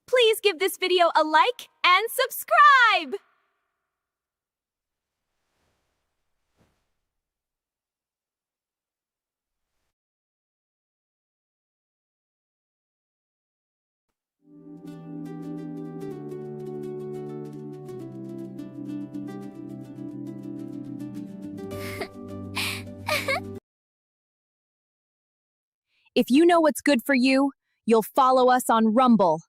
Please give this video a like and subscribe! If you know what's good for you, you'll follow us on Rumble.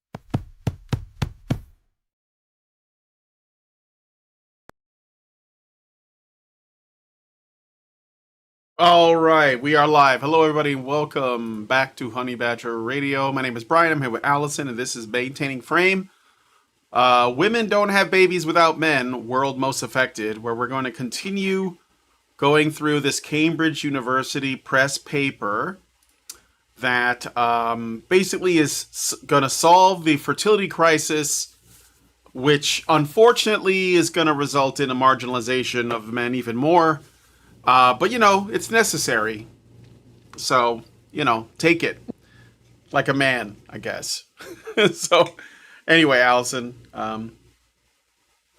All right, we are live. Hello, everybody, and welcome back to Honey Badger Radio. My name is Brian. I'm here with Alison, and this is Maintaining Frame. Women don't have babies without men, world most affected, where we're going to continue going through this Cambridge University press paper that basically is going to solve the fertility crisis, which unfortunately is going to result in a marginalization of men even more. But, it's necessary. So, take it. Like a man, I guess. So, anyway, Alison, you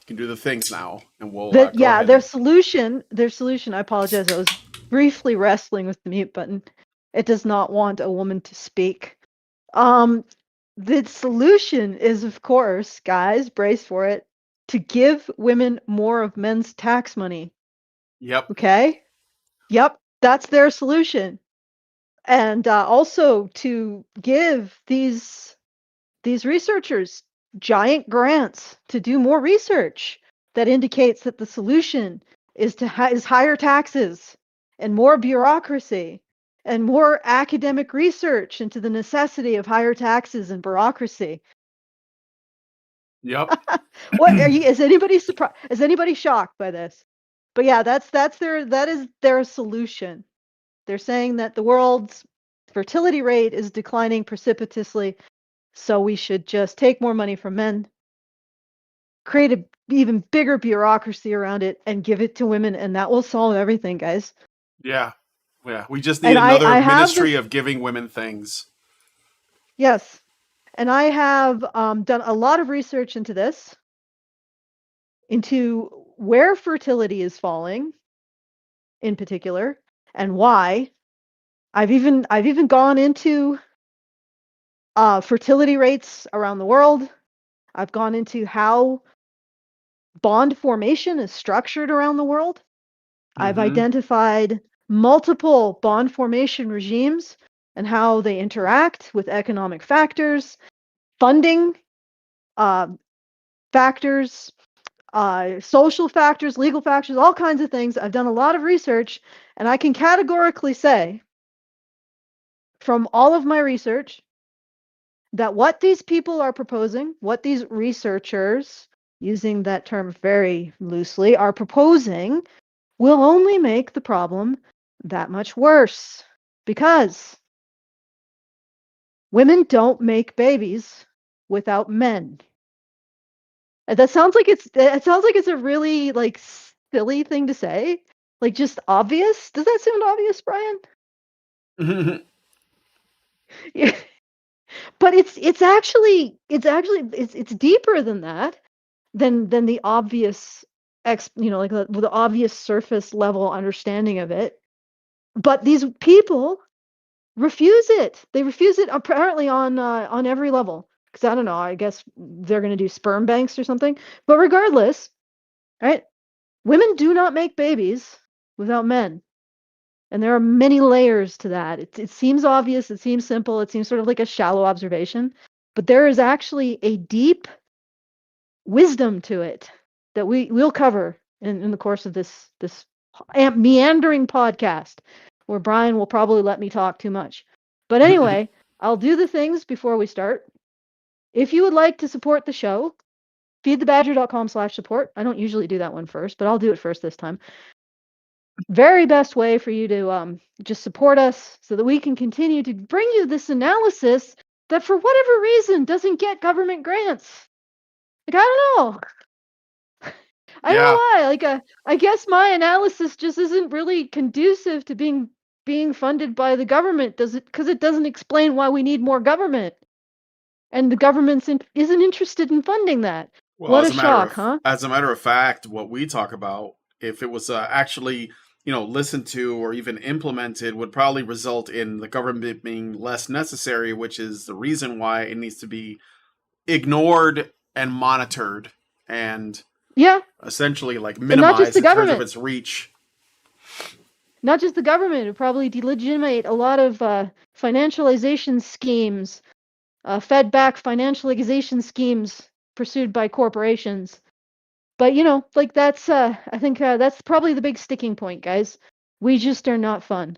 can do the things now. And we'll go ahead. Their solution, I apologize, I was briefly wrestling with the mute button. It does not want a woman to speak. The solution is, of course, guys, brace for it, to give women more of men's tax money. Yep. Okay? Yep, that's their solution. And also to give these researchers giant grants to do more research that indicates that the solution is is higher taxes and more bureaucracy and more academic research into the necessity of higher taxes and bureaucracy. Yep. Is anybody surprised? Is anybody shocked by this? But yeah, that is their solution. They're saying that the world's fertility rate is declining precipitously, so we should just take more money from men, create an even bigger bureaucracy around it, and give it to women, and that will solve everything, guys. Yeah. We just need another ministry of giving women things. Yes. And I have done a lot of research into this, into where fertility is falling in particular, and why. I've even gone into fertility rates around the world. I've gone into how bond formation is structured around the world. I've identified multiple bond formation regimes and how they interact with economic factors, funding factors, social factors, legal factors, all kinds of things. I've done a lot of research, and I can categorically say from all of my research that what these people are proposing, what these researchers, using that term very loosely, are proposing will only make the problem that much worse, because women don't make babies without men. That sounds like it's a really silly thing to say, just obvious. Does that sound obvious, Brian? Yeah. But it's actually deeper than that, than the obvious the obvious surface level understanding of it. But these people refuse it. They refuse it apparently on every level. Because I don't know, I guess they're going to do sperm banks or something. But regardless, right? Women do not make babies without men. And there are many layers to that. It seems obvious, it seems simple, it seems sort of like a shallow observation, but there is actually a deep wisdom to it that we'll cover in the course of this meandering podcast, where Brian will probably let me talk too much. But anyway, I'll do the things before we start. If you would like to support the show, feedthebadger.com/support. I don't usually do that one first, but I'll do it first this time. Very best way for you to just support us so that we can continue to bring you this analysis that for whatever reason doesn't get government grants. I don't know. I don't know why. I guess my analysis just isn't really conducive to being funded by the government. Because it doesn't explain why we need more government. and the government isn't interested in funding that. Well, What a shock, huh? as a matter of fact, what we talk about, if it was actually, listened to or even implemented, would probably result in the government being less necessary, which is the reason why it needs to be ignored and monitored and Yeah, essentially like and not just minimized the in terms of government. its reach. Not just the government. It would probably delegitimate a lot of financialization schemes, fed-back financialization schemes pursued by corporations. But like that's I think that's probably the big sticking point, guys. We just are not fun.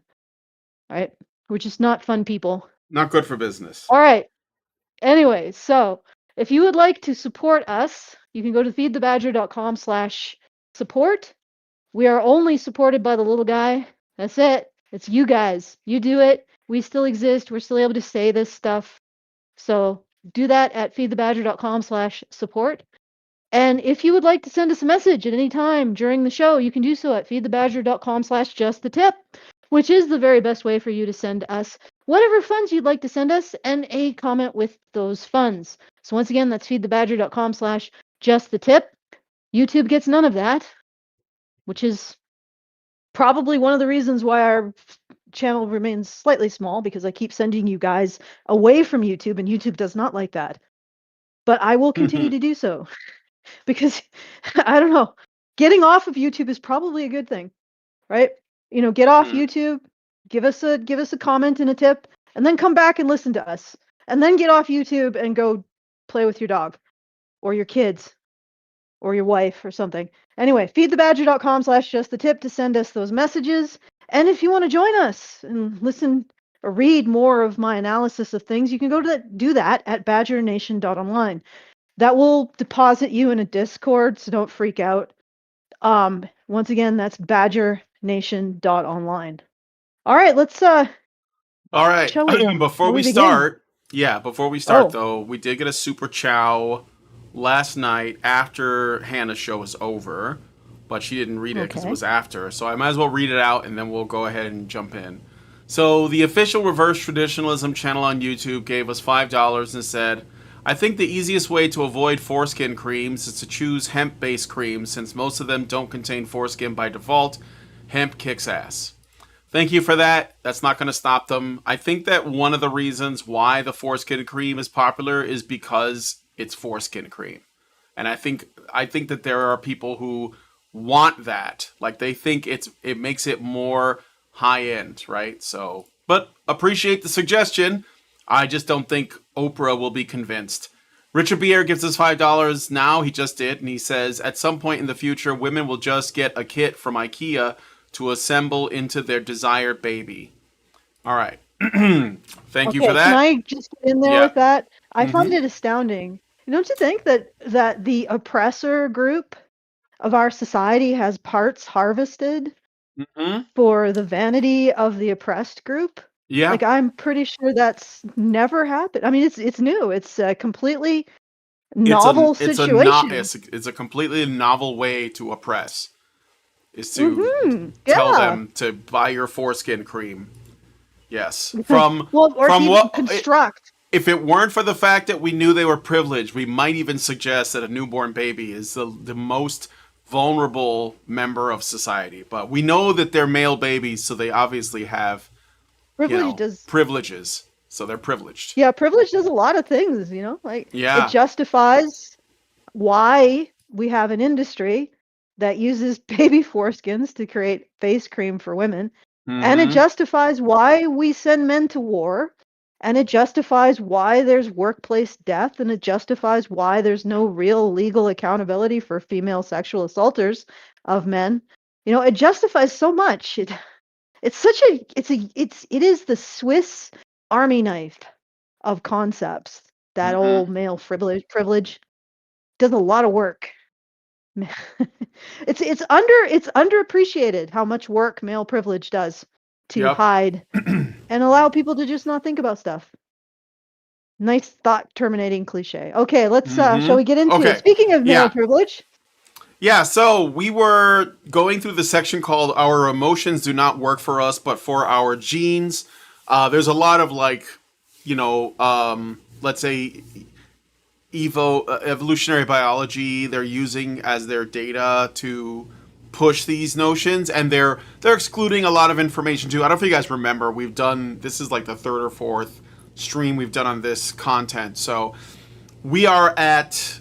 All right? We're just not fun people. Not good for business. All right. Anyway, so if you would like to support us, you can go to feedthebadger.com/support. We are only supported by the little guy. That's it. It's you guys. You do it. We still exist. We're still able to say this stuff. So do that at feedthebadger.com/support. And if you would like to send us a message at any time during the show, you can do so at feedthebadger.com/justthetip, which is the very best way for you to send us whatever funds you'd like to send us and a comment with those funds. So once again, that's feedthebadger.com/justthetip. YouTube gets none of that, which is probably one of the reasons why our channel remains slightly small, because I keep sending you guys away from YouTube, and YouTube does not like that. But I will continue to do so. Because I don't know, getting off of YouTube is probably a good thing, right? Get off YouTube, give us a comment and a tip, and then come back and listen to us, and then get off YouTube and go play with your dog, or your kids, or your wife, or something. Anyway, feedthebadger.com/justthetip to send us those messages, and if you want to join us and listen or read more of my analysis of things, you can do that at badgernation.online. That will deposit you in a Discord, so don't freak out. Once again, that's badgernation.online. All right, let's All right. Before we begin? start, Oh. though, we did get a super chow last night after Hannah's show was over, but she didn't read it because it was after. So I might as well read it out and then we'll go ahead and jump in. So the official reverse traditionalism channel on YouTube gave us $5 and said, I think the easiest way to avoid foreskin creams is to choose hemp-based creams since most of them don't contain foreskin by default. Hemp kicks ass. Thank you for that. That's not going to stop them. I think that one of the reasons why the foreskin cream is popular is because it's foreskin cream. And I think that there are people who want that. Like they think it makes it more high end, right? So, but appreciate the suggestion. I just don't think Oprah will be convinced. Richard Bier gives us $5 now. He just did. And he says, at some point in the future, women will just get a kit from IKEA to assemble into their desired baby. All right. Thank you for that. Can I just get in there with that? I find it astounding. Don't you think that the oppressor group of our society has parts harvested for the vanity of the oppressed group? Yeah. Like, I'm pretty sure that's never happened. I mean, it's new. It's a completely novel situation. It's a completely novel way to oppress. Is to tell them to buy your foreskin cream. Yes. Construct. If it weren't for the fact that we knew they were privileged, we might even suggest that a newborn baby is the most vulnerable member of society. But we know that they're male babies, so they obviously have privileges. So they're privileged. Yeah, privilege does a lot of things, Like, it justifies why we have an industry that uses baby foreskins to create face cream for women. And it justifies why we send men to war. And it justifies why there's workplace death. And it justifies why there's no real legal accountability for female sexual assaulters of men. It justifies so much. It is the Swiss Army knife of concepts. That old male privilege does a lot of work. It's underappreciated how much work male privilege does to hide and allow people to just not think about stuff. Nice thought terminating cliche. Okay, let's shall we get into it? Speaking of male privilege. Yeah, so we were going through the section called Our Emotions Do Not Work for Us, but for Our Genes. There's a lot of let's say, evolutionary biology they're using as their data to push these notions, and they're excluding a lot of information too. I don't know if you guys remember, we've done, this is like the third or fourth stream we've done on this content. So we are at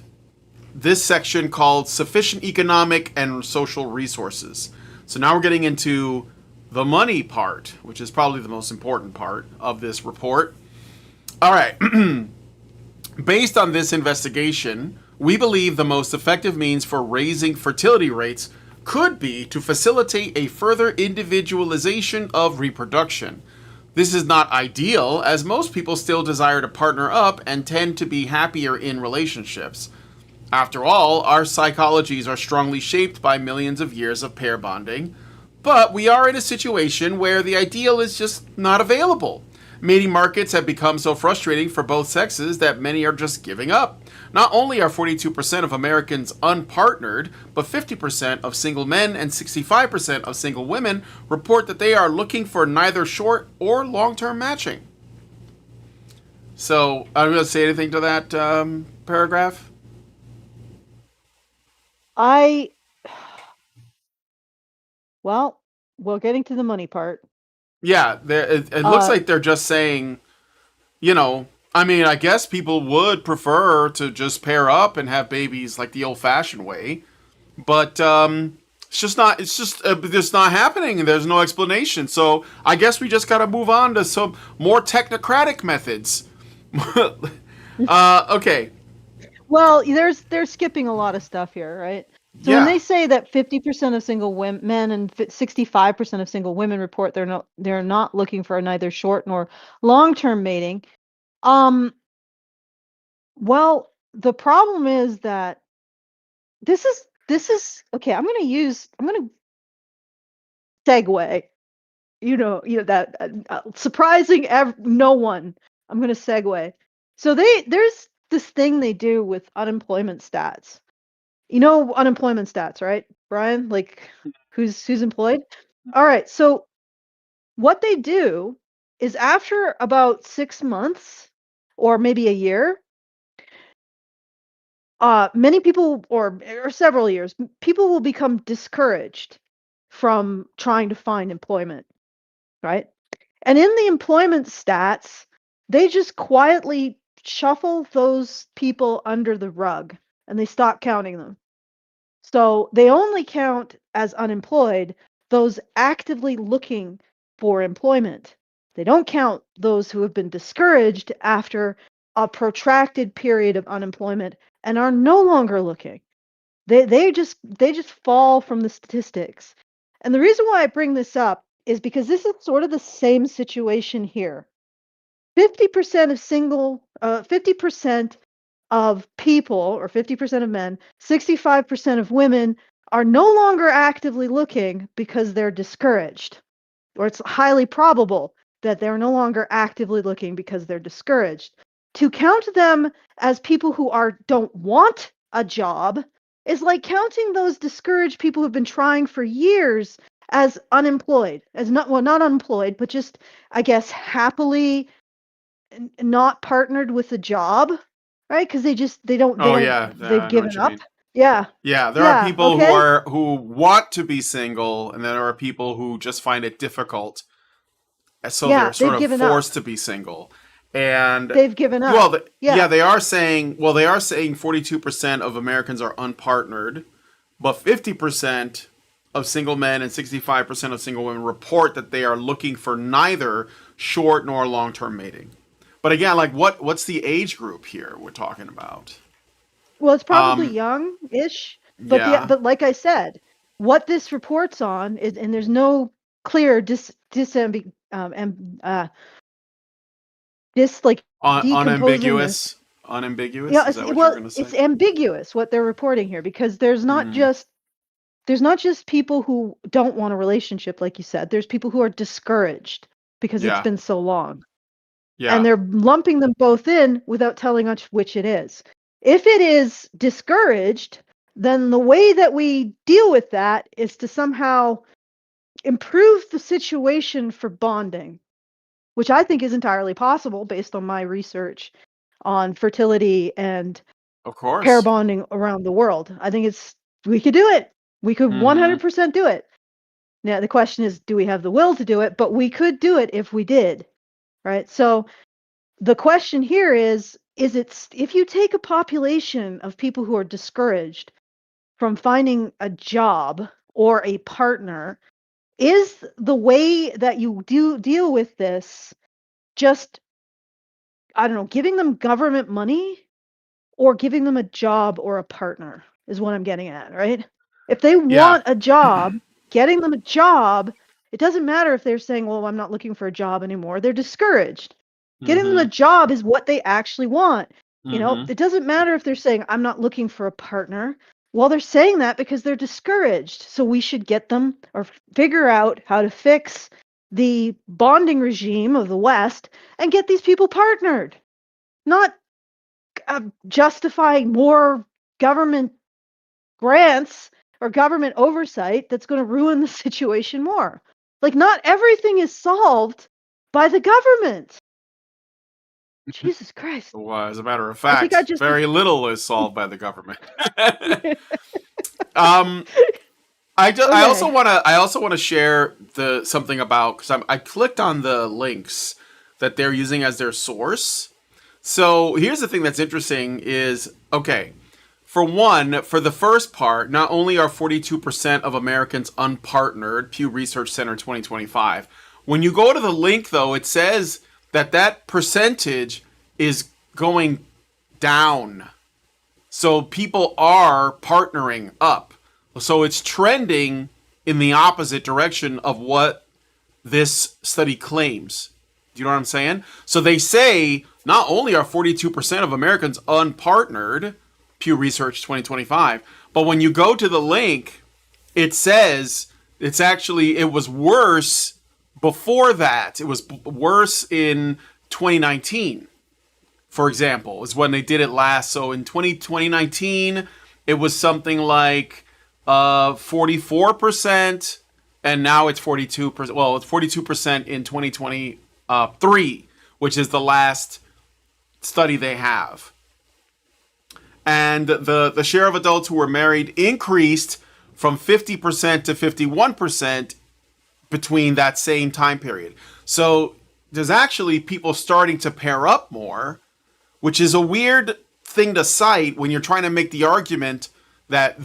this section called sufficient economic and social resources. So now we're getting into the money part, which is probably the most important part of this report. All right. Based on this investigation, we believe the most effective means for raising fertility rates could be to facilitate a further individualization of reproduction. This is not ideal, as most people still desire to partner up and tend to be happier in relationships. After all, our psychologies are strongly shaped by millions of years of pair bonding, but we are in a situation where the ideal is just not available. Mating markets have become so frustrating for both sexes that many are just giving up. Not only are 42% of Americans unpartnered, but 50% of single men and 65% of single women report that they are looking for neither short or long-term matching. So, I'm going to say anything to that paragraph? Well, getting to the money part. Yeah, it looks like they're just saying, I mean, I guess people would prefer to just pair up and have babies like the old-fashioned way, but it's just not happening, and there's no explanation. So I guess we just got to move on to some more technocratic methods. Okay. Well, they're skipping a lot of stuff here, right? So when they say that 50% of single men and 65% of single women report they're not looking for neither short nor long-term mating. Well, the problem is that this is okay. I'm going to segue. That surprising no one. I'm going to segue. So there's this thing they do with unemployment stats. Unemployment stats, right, Brian? Like, who's employed? All right. So what they do is after about 6 months or maybe a year, many people, or several years, people will become discouraged from trying to find employment, right? And in the employment stats, they just quietly shuffle those people under the rug and they stop counting them. So they only count as unemployed those actively looking for employment. They don't count those who have been discouraged after a protracted period of unemployment and are no longer looking. They just fall from the statistics. And the reason why I bring this up is because this is sort of the same situation here. 50% of people, or 50% of men, 65% of women are no longer actively looking because they're discouraged. Or it's highly probable that they're no longer actively looking because they're discouraged. To count them as people who don't want a job is like counting those discouraged people who've been trying for years as unemployed, as not unemployed, but just, I guess, happily not partnered with a job, right? Because they've given up. Yeah. Yeah, there are people who want to be single, and there are people who just find it difficult, so they're sort of forced to be single. And they've given up. Well, they are saying 42% of Americans are unpartnered, but 50% of single men and 65% of single women report that they are looking for neither short nor long-term mating. But again, like what's the age group here we're talking about? Well, it's probably young-ish, but like I said, what this reports on is, and there's no clear unambiguous. Yeah, is that what you're going to say? It's ambiguous what they're reporting here, because there's not just people who don't want a relationship, like you said. There's people who are discouraged because it's been so long. Yeah. And they're lumping them both in without telling us which it is. If it is discouraged, then the way that we deal with that is to somehow improve the situation for bonding, which I think is entirely possible based on my research. on fertility and Of pair course. bonding around the world. I think we could do it. We could 100% do it. Now, the question is, do we have the will to do it? But we could do it if we did, right? So the question here is if you take a population of people who are discouraged from finding a job or a partner, is the way that you deal with this just, I don't know, giving them government money or giving them a job or a partner is what I'm getting at, right? If they Yeah. want a job, getting them a job, it doesn't matter if they're saying, well, I'm not looking for a job anymore. They're discouraged. Getting them a job is what they actually want. It doesn't matter if they're saying, I'm not looking for a partner. Well, they're saying that because they're discouraged. So we should get them or figure out how to fix the bonding regime of the West and get these people partnered. Not justifying more government grants or government oversight that's going to ruin the situation more. Like, not everything is solved by the government. Jesus Christ. Well, as a matter of I think fact, very little is solved by the government. I also want to share something about, because I clicked on the links that they're using as their source. So here's the thing that's interesting is, okay, for one, for the first part, not only are 42% of Americans unpartnered, Pew Research Center 2025, when you go to the link, though, it says that percentage is going down. So people are partnering up. So it's trending in the opposite direction of what this study claims. Do you know what I'm saying? So they say not only are 42% of Americans unpartnered, Pew Research 2025, but when you go to the link, it says it was worse before that. It was worse in 2019, for example, is when they did it last. So in 2019, it was something like 44%, and now it's 42%. Well, it's 42% in 2023, which is the last study they have. And the share of adults who were married increased from 50% to 51% between that same time period. So there's actually people starting to pair up more, which is a weird thing to cite when you're trying to make the argument that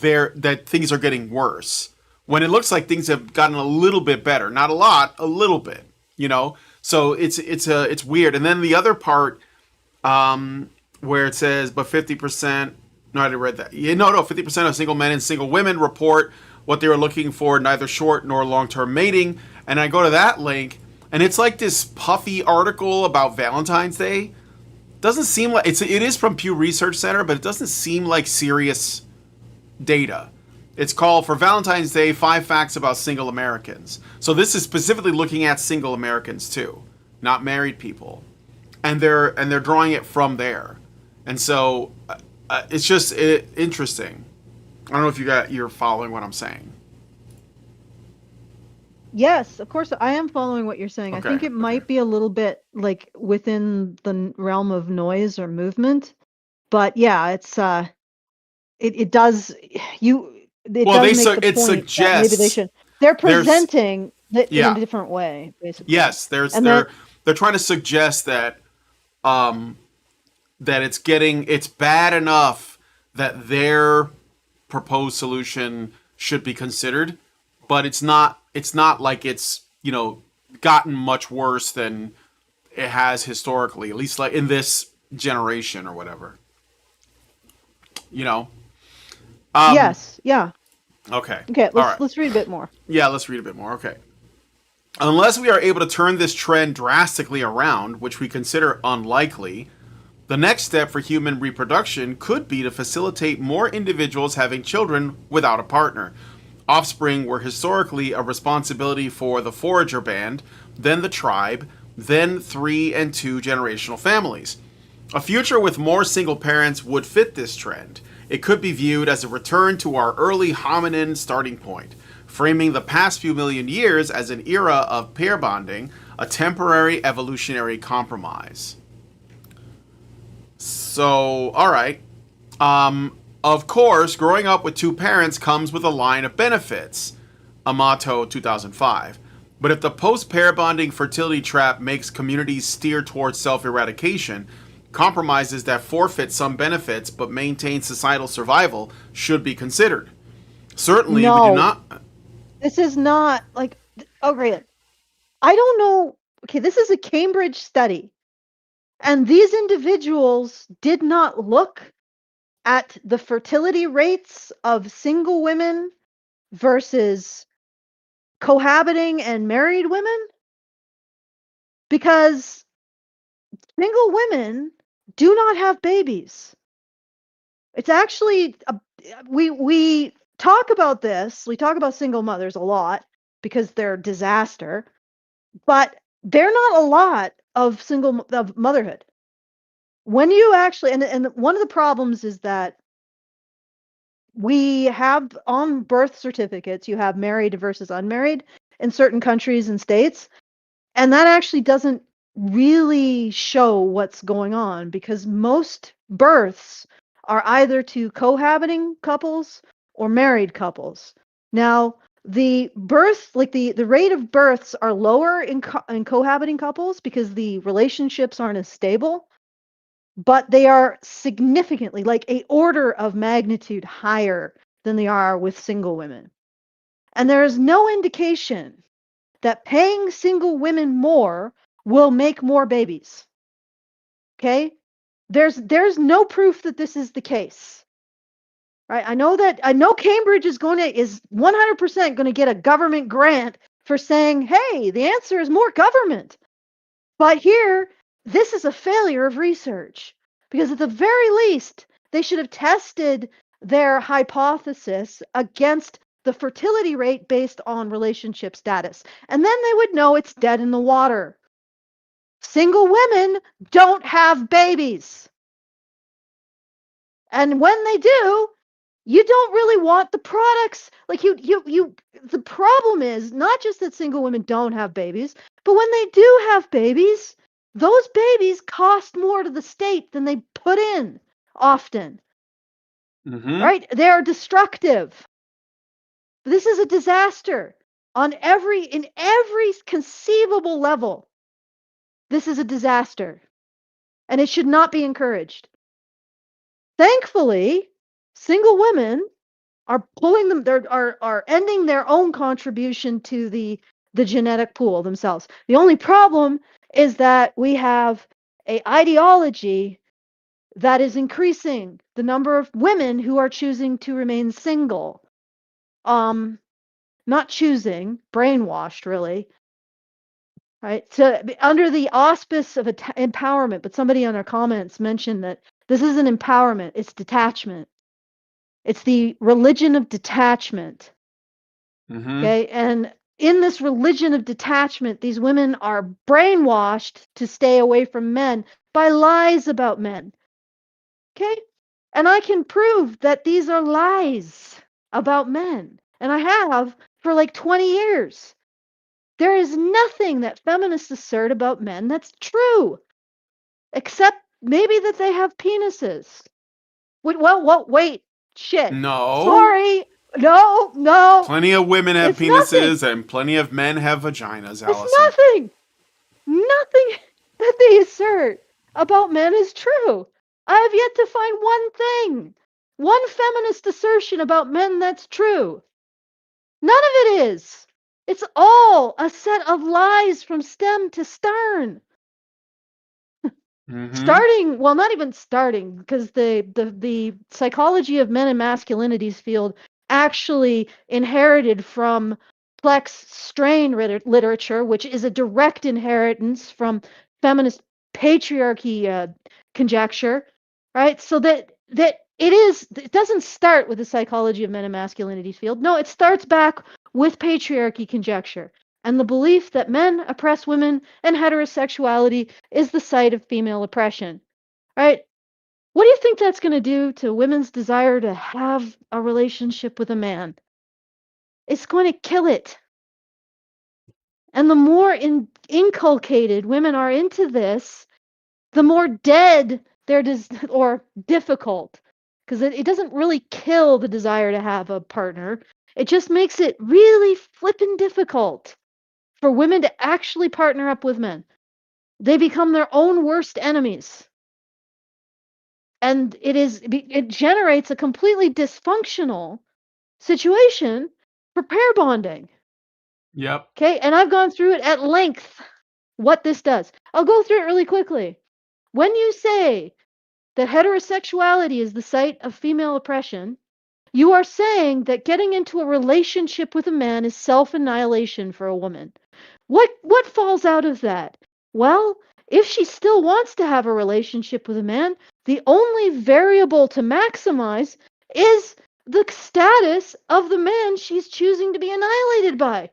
things are getting worse, when it looks like things have gotten a little bit better. Not a lot, a little bit, So it's weird. And then the other part, where it says, but 50%, no, I already read that. 50% of single men and single women report what they were looking for, neither short nor long-term mating. And I go to that link, and it's like this puffy article about Valentine's Day. Doesn't seem like it is from Pew Research Center, but it doesn't seem like serious data. It's called For Valentine's Day, 5 Facts About Single Americans. So this is specifically looking at single Americans too, not married people. And they're drawing it from there. And so it's just interesting. I don't know if you're following what I'm saying. Yes, of course I am following what you're saying. Okay, I think it might be a little bit like within the realm of noise or movement. But yeah, it's it does make the point suggests that maybe they should. They're presenting it in a different way, basically. Yes, they're trying to suggest that that it's bad enough that their proposed solution should be considered, but it's not like it's gotten much worse than it has historically, at least like in this generation or whatever. Yes. Yeah. Okay. Let's read a bit more. Yeah, let's read a bit more. Okay. Unless we are able to turn this trend drastically around, which we consider unlikely, the next step for human reproduction could be to facilitate more individuals having children without a partner. Offspring were historically a responsibility for the forager band, then the tribe, then 3 and 2 generational families. A future with more single parents would fit this trend. It could be viewed as a return to our early hominin starting point, framing the past few million years as an era of pair bonding, a temporary evolutionary compromise. So, all right. Of course, growing up with two parents comes with a line of benefits. Amato 2005. But if the post-pair bonding fertility trap makes communities steer towards self-eradication, compromises that forfeit some benefits but maintain societal survival should be considered. Certainly, we do No, not. this is not like, okay, I don't know. Okay, this is a Cambridge study, and these individuals did not look at the fertility rates of single women versus cohabiting and married women, because single women do not have babies. It's actually we talk about this. We talk about single mothers a lot because they're a disaster, but they're not a lot of of motherhood. When you actually, and one of the problems is that we have on birth certificates, you have married versus unmarried in certain countries and states, and that actually doesn't really show what's going on, because most births are either to cohabiting couples or married couples. Now, the birth, like the rate of births are lower in cohabiting couples because the relationships aren't as stable, but they are significantly, like a order of magnitude higher than they are with single women. And there is no indication that paying single women more will make more babies. Okay? There's no proof that this is the case. Right? I know Cambridge is 100% going to get a government grant for saying, "Hey, the answer is more government." But here, this is a failure of research, because at the very least, they should have tested their hypothesis against the fertility rate based on relationship status. And then they would know it's dead in the water. Single women don't have babies. And when they do, you don't really want the products. Like the problem is not just that single women don't have babies, but when they do have babies, those babies cost more to the state than they put in often. Mm-hmm. Right? They are destructive. This is a disaster in every conceivable level. This is a disaster, and it should not be encouraged. Thankfully, single women are pulling them, are ending their own contribution to the genetic pool themselves. The only problem is that we have a ideology that is increasing the number of women who are choosing to remain single. Not choosing, brainwashed, really. Right? So under the auspice of empowerment, but somebody on our comments mentioned that this isn't empowerment, it's detachment. It's the religion of detachment. Mm-hmm. Okay? And in this religion of detachment, these women are brainwashed to stay away from men by lies about men. Okay? And I can prove that these are lies about men. And I have for like 20 years. There is nothing that feminists assert about men that's true, except maybe that they have penises. Wait, shit. No. Sorry. No. Plenty of women have It's nothing. penises and plenty of men have vaginas, Allison. It's nothing. Nothing that they assert about men is true. I have yet to find one thing, one feminist assertion about men that's true. None of it is. It's all a set of lies from stem to stern. Mm-hmm. Starting, well, not even starting, because the psychology of men and masculinities field actually inherited from Plex strain literature, which is a direct inheritance from feminist patriarchy conjecture, right? So that it doesn't start with the psychology of men and masculinities field. No, it starts back with patriarchy conjecture and the belief that men oppress women and heterosexuality is the site of female oppression. Right? What do you think that's going to do to women's desire to have a relationship with a man? It's going to kill it. And the more inculcated women are into this, the more dead or difficult, because it doesn't really kill the desire to have a partner. It just makes it really flippin' difficult for women to actually partner up with men. They become their own worst enemies. And it generates a completely dysfunctional situation for pair bonding. Yep. Okay, and I've gone through it at length what this does. I'll go through it really quickly. When you say that heterosexuality is the site of female oppression, you are saying that getting into a relationship with a man is self-annihilation for a woman. What falls out of that? Well, if she still wants to have a relationship with a man, the only variable to maximize is the status of the man she's choosing to be annihilated by.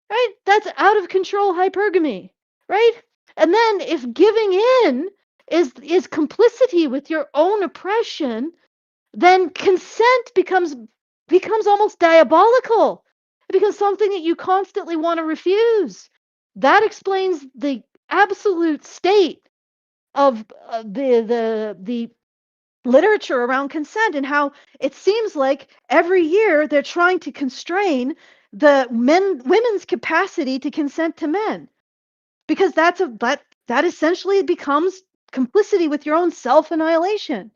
Right? That's out of control hypergamy, right? And then if giving in is complicity with your own oppression, then consent becomes almost diabolical. It becomes something that you constantly want to refuse. That explains the absolute state of the literature around consent, and how it seems like every year they're trying to constrain women's capacity to consent to men, because that essentially becomes complicity with your own self-annihilation.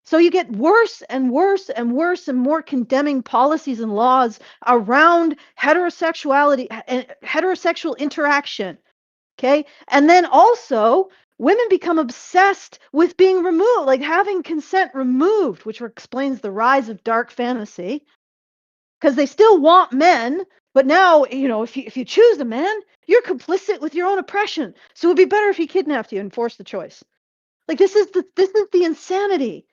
So you get worse and worse and worse and more condemning policies and laws around heterosexuality and heterosexual interaction. Okay. And then also, women become obsessed with being removed, like having consent removed, which explains the rise of dark fantasy, because they still want men. But now, if you choose a man, you're complicit with your own oppression. So it would be better if he kidnapped you and forced the choice. Like, this is the insanity.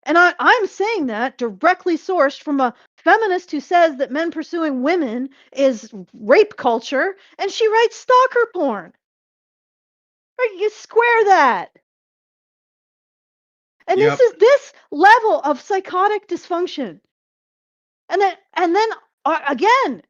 And I'm saying that directly sourced from a feminist who says that men pursuing women is rape culture, and she writes stalker porn. Right? You square that. And Yep. this level of psychotic dysfunction. And then again,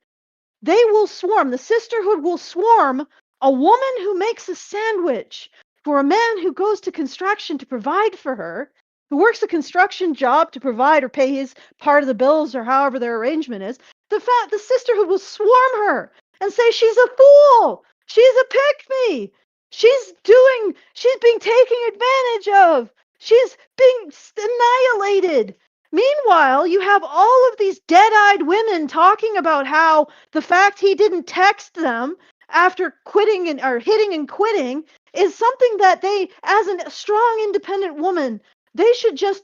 they will swarm. The sisterhood will swarm a woman who makes a sandwich for a man who goes to construction to provide for her, who works a construction job to provide or pay his part of the bills or however their arrangement is. The sisterhood will swarm her and say she's a fool. She's a pick-me. She's being taken advantage of. She's being annihilated. Meanwhile, you have all of these dead-eyed women talking about how the fact he didn't text them after quitting or hitting and quitting is something that they, as a strong, independent woman, they should just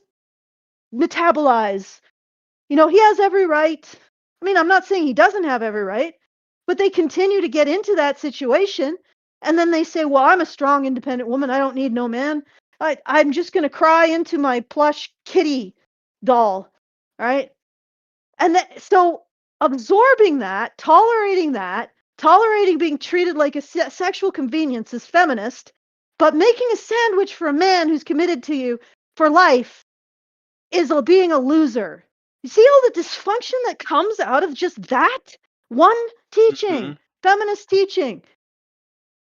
metabolize. He has every right. I mean, I'm not saying he doesn't have every right, but they continue to get into that situation. And then they say, well, I'm a strong, independent woman. I don't need no man. I'm just going to cry into my plush kitty doll. Right. And so absorbing that, tolerating being treated like a sexual convenience is feminist, but making a sandwich for a man who's committed to you for life is being a loser. You see all the dysfunction that comes out of just that one teaching, feminist teaching.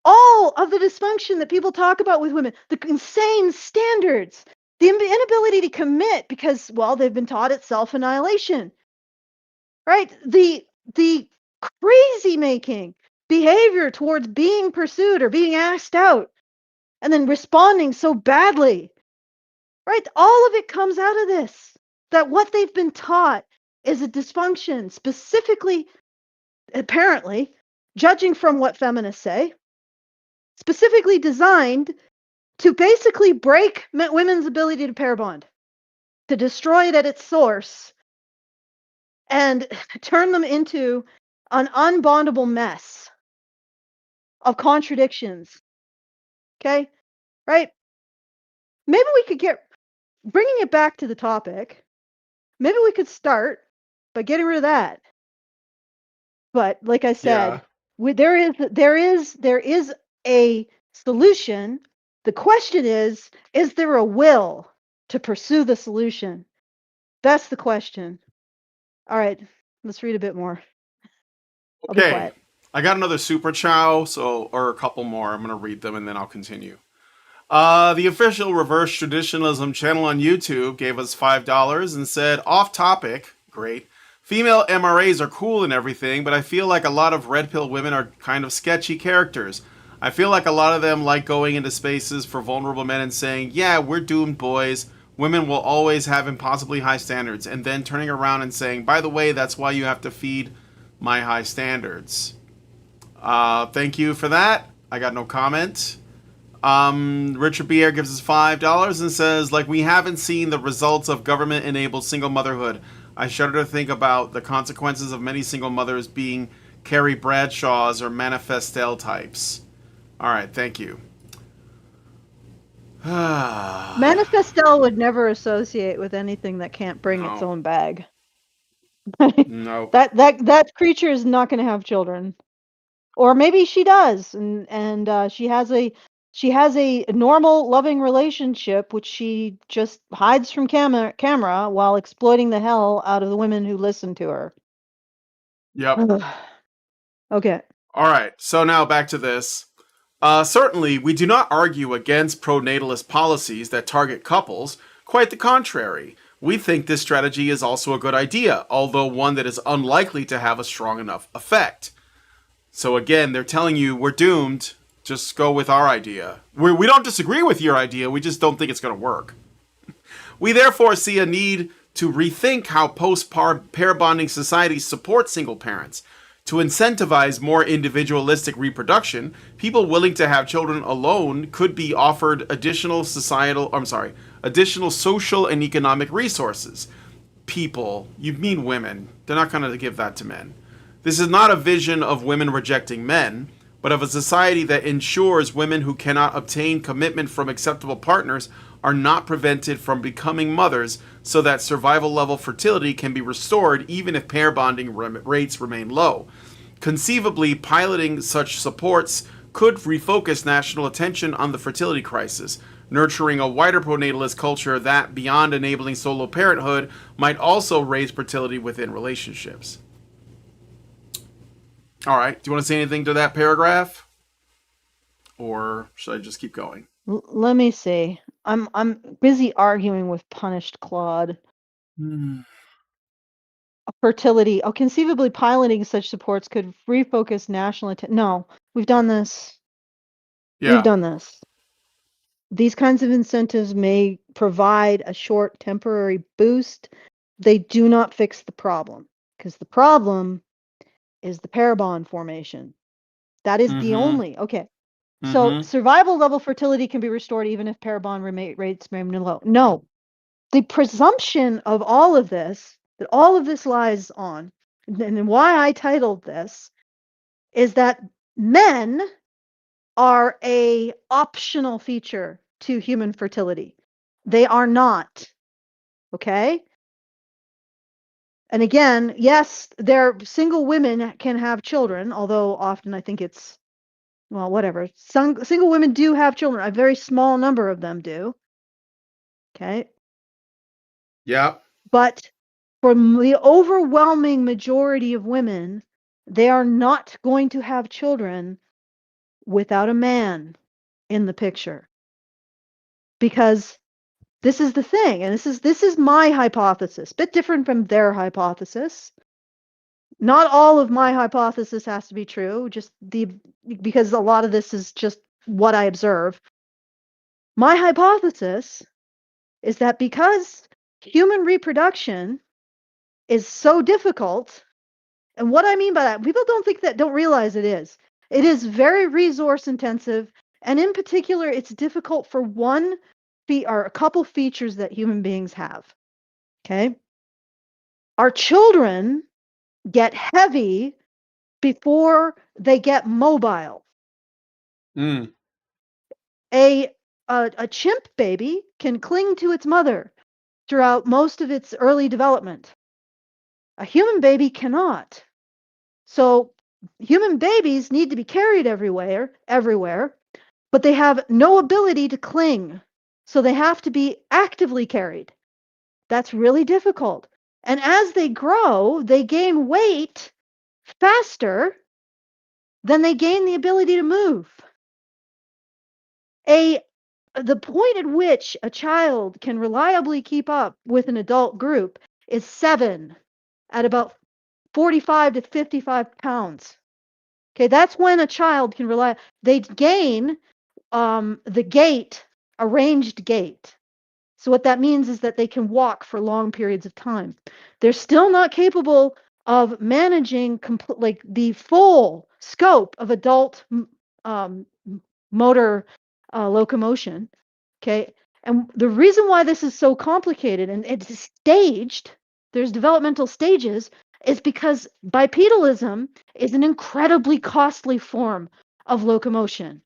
All of the dysfunction that people talk about with women, the insane standards, the inability to commit because, well, they've been taught it's self-annihilation. Right? The crazy making behavior towards being pursued or being asked out and then responding so badly. Right? All of it comes out of this. That what they've been taught is a dysfunction, specifically, apparently, judging from what feminists say, specifically designed to basically break women's ability to pair bond, to destroy it at its source, and turn them into an unbondable mess of contradictions. Okay? Right? Maybe we could bringing it back to the topic, maybe we could start by getting rid of that. But like I said, there is a solution. The question is there a will to pursue the solution? That's the question. All right, let's read a bit more. I'll be Okay. quiet. I got another super chow, or a couple more. I'm going to read them and then I'll continue. The official reverse traditionalism channel on YouTube gave us $5 and said, off topic, great. Female MRAs are cool and everything, but I feel like a lot of red pill women are kind of sketchy characters. I feel like a lot of them like going into spaces for vulnerable men and saying, yeah, we're doomed, boys. Women will always have impossibly high standards, and then turning around and saying, by the way, that's why you have to feed my high standards. Thank you for that. I got no comment. Richard Bier gives us $5 and says, like, we haven't seen the results of government-enabled single motherhood. I shudder to think about the consequences of many single mothers being Carrie Bradshaws or Manifestel types. All right, thank you. Manifestel would never associate with anything that can't bring its own bag. No. That creature is not going to have children, or maybe she does, and she has a normal, loving relationship, which she just hides from camera while exploiting the hell out of the women who listen to her. Yep. Okay. All right, so now back to this. Certainly, we do not argue against pronatalist policies that target couples. Quite the contrary. We think this strategy is also a good idea, although one that is unlikely to have a strong enough effect. So again, they're telling you, we're doomed, just go with our idea. We don't disagree with your idea, we just don't think it's going to work. We therefore see a need to rethink how post-pair bonding societies support single parents. To incentivize more individualistic reproduction, people willing to have children alone could be offered additional social and economic resources. People, you mean women, they're not going to give that to men. This is not a vision of women rejecting men, but of a society that ensures women who cannot obtain commitment from acceptable partners are not prevented from becoming mothers, so that survival level fertility can be restored even if pair bonding rates remain low. Conceivably, piloting such supports could refocus national attention on the fertility crisis, nurturing a wider pronatalist culture that, beyond enabling solo parenthood, might also raise fertility within relationships. All right, do you want to say anything to that paragraph? Or should I just keep going? Let me see. I'm busy arguing with punished Claude. Fertility. Oh, conceivably piloting such supports could refocus national attention. No, we've done this. Yeah. We've done this. These kinds of incentives may provide a short temporary boost. They do not fix the problem, because the problem is the pair bond formation. That is the only. Okay. So survival level fertility can be restored even if pair bond rates remain low. No. The presumption of all of this, that all of this lies on, and why I titled this, is that men are a optional feature to human fertility. They are not. Okay? And again, yes, single women can have children, although often I think it's, well, whatever. Single women do have children. A very small number of them do. Okay? Yeah. But for the overwhelming majority of women, they are not going to have children without a man in the picture. Because this is the thing, and this is my hypothesis, bit different from their hypothesis. Not all of my hypothesis has to be true, because a lot of this is just what I observe. My hypothesis is that because human reproduction is so difficult, and what I mean by that, people don't realize it is. It is very resource intensive, and in particular, it's difficult for a couple features that human beings have. Okay? Our children get heavy before they get mobile. A chimp baby can cling to its mother throughout most of its early development. A human baby cannot. So human babies need to be carried everywhere, but they have no ability to cling. So they have to be actively carried. That's really difficult. And as they grow, they gain weight faster than they gain the ability to move. A the point at which a child can reliably keep up with an adult group is 7 at about 45 to 55 pounds. Okay, that's when a child can they gain the gait, arranged gait. So what that means is that they can walk for long periods of time. They're still not capable of managing like the full scope of adult motor locomotion. Okay, and the reason why this is so complicated and it's staged, there's developmental stages, is because bipedalism is an incredibly costly form of locomotion.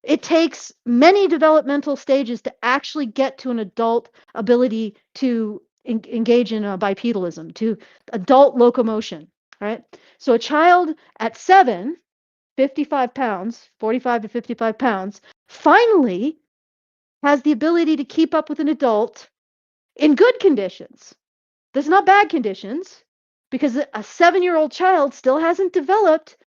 It takes many developmental stages to actually get to an adult ability to engage in bipedalism, to adult locomotion, right? So a child at 7, 55 pounds, 45 to 55 pounds, finally has the ability to keep up with an adult in good conditions. That's not bad conditions, because a 7-year-old child still hasn't developed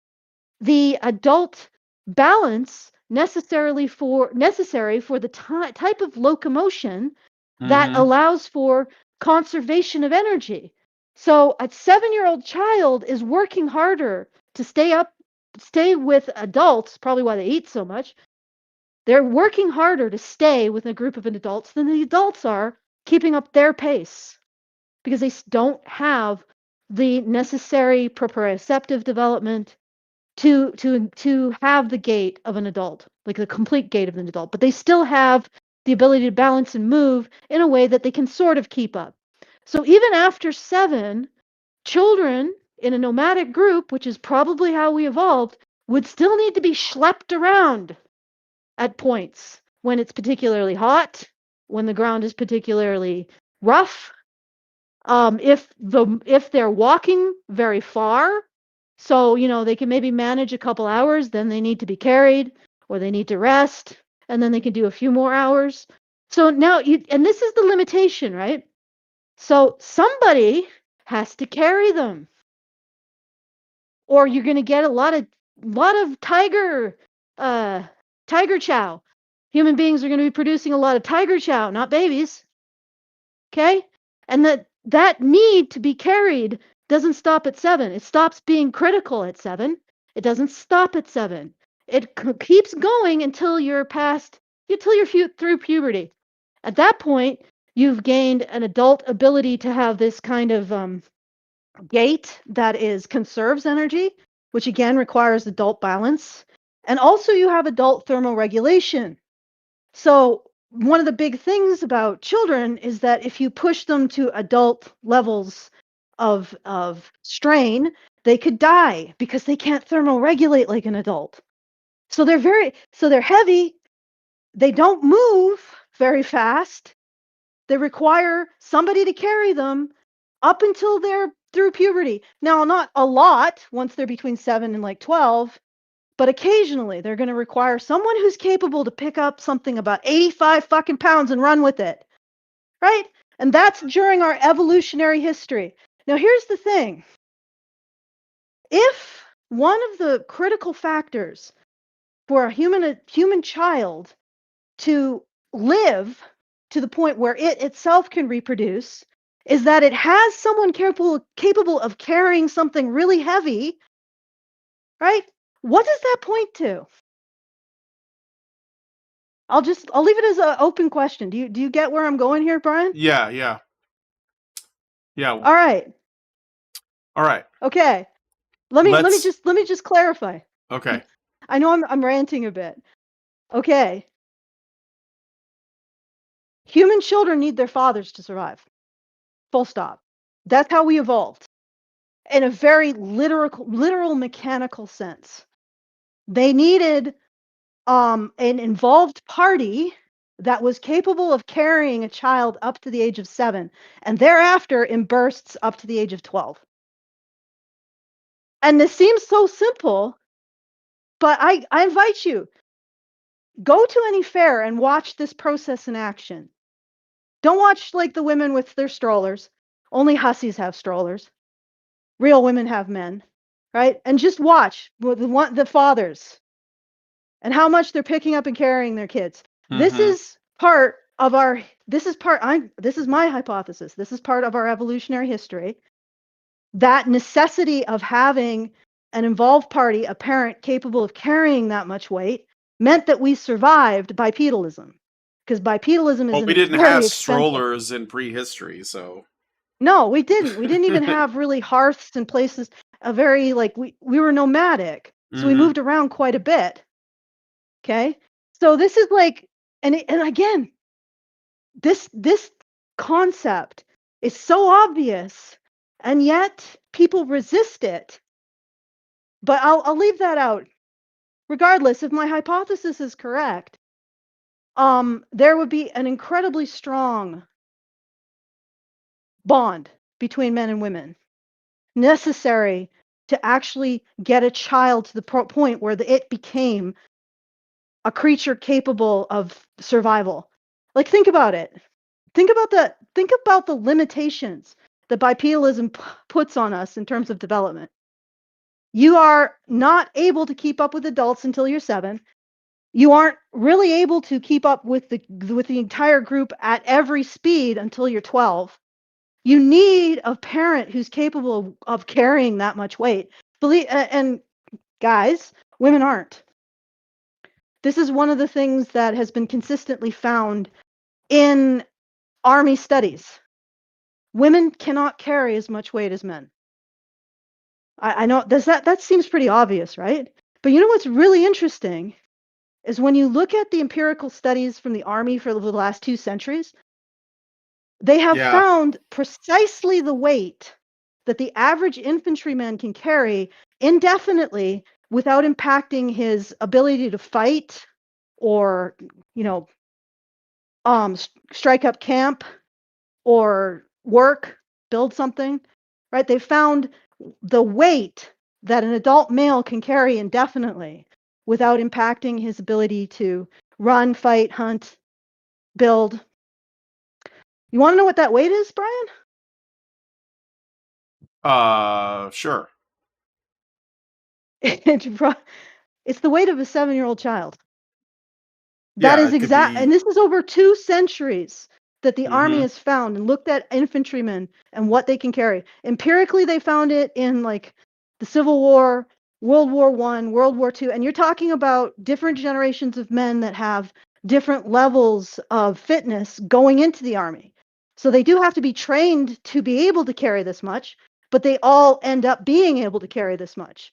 the adult balance necessary for the type of locomotion that Mm-hmm. allows for conservation of energy. So a 7-year-old child is working harder to stay with adults, probably why they eat so much. They're working harder to stay with a group of adults than the adults are keeping up their pace, because they don't have the necessary proprioceptive development to have the gait of an adult, like the complete gait of an adult, but they still have the ability to balance and move in a way that they can sort of keep up. So even after 7, children in a nomadic group, which is probably how we evolved, would still need to be schlepped around at points when it's particularly hot, when the ground is particularly rough, if they're walking very far, so they can maybe manage a couple hours, then they need to be carried, or they need to rest, and then they can do a few more hours. So now and this is the limitation, right? So somebody has to carry them, or you're going to get a lot of tiger chow. Human beings are going to be producing a lot of tiger chow, not babies. Okay? And that need to be carried doesn't stop at 7. It stops being critical at 7. It doesn't stop at 7. It keeps going until you're through puberty. At that point, you've gained an adult ability to have this kind of gait that conserves energy, which again requires adult balance. And also you have adult thermal regulation. So one of the big things about children is that if you push them to adult levels of strain, they could die because they can't thermoregulate like an adult. So they're heavy, they don't move very fast. They require somebody to carry them up until they're through puberty. Now, not a lot once they're between 7 and like 12, but occasionally they're going to require someone who's capable to pick up something about 85 fucking pounds and run with it. Right? And that's during our evolutionary history. Now, here's the thing. If one of the critical factors for a human child to live to the point where it itself can reproduce is that it has someone capable of carrying something really heavy, right? What does that point to? I'll leave it as an open question. Do you get where I'm going here, Brian? Yeah. All right. Okay. Let me just clarify. Okay. I know I'm ranting a bit. Okay. Human children need their fathers to survive. Full stop. That's how we evolved. In a very literal mechanical sense. They needed an involved party that was capable of carrying a child up to the age of 7, and thereafter in bursts up to the age of 12. And this seems so simple, but I invite you, go to any fair and watch this process in action. Don't watch like the women with their strollers. Only hussies have strollers. Real women have men, right? And just watch the fathers and how much they're picking up and carrying their kids. This is part of our this is my hypothesis. This is part of our evolutionary history. That necessity of having an involved party, a parent capable of carrying that much weight, meant that we survived bipedalism. Because bipedalism is Well, we didn't have very expensive. strollers in prehistory, so No, we didn't. We didn't even have really hearths and places. A very we were nomadic, so we moved around quite a bit. Okay, so this is and again, this concept is so obvious, and yet people resist it. But I'll leave that out. Regardless, if my hypothesis is correct, there would be an incredibly strong bond between men and women necessary to actually get a child to the point where it became a creature capable of survival. Think about it. Think about the limitations that bipedalism puts on us in terms of development. You are not able to keep up with adults until you're 7. You aren't really able to keep up with the entire group at every speed until you're 12. You need a parent who's capable of carrying that much weight. And guys, women aren't. This is one of the things that has been consistently found in Army studies. Women cannot carry as much weight as men. I know that seems pretty obvious, right? But you know what's really interesting is when you look at the empirical studies from the Army for the last 2 centuries, they have found precisely the weight that the average infantryman can carry indefinitely without impacting his ability to fight or, strike up camp or work, build something, right? They found the weight that an adult male can carry indefinitely without impacting his ability to run, fight, hunt, build. You want to know what that weight is, Brian? Sure. It's the weight of a 7-year-old child. That Yeah, is it could exact, be. and this is over 2 centuries that the Army has found and looked at infantrymen and what they can carry. Empirically, they found it in the Civil War, World War I, World War II, and you're talking about different generations of men that have different levels of fitness going into the Army. So they do have to be trained to be able to carry this much, but they all end up being able to carry this much.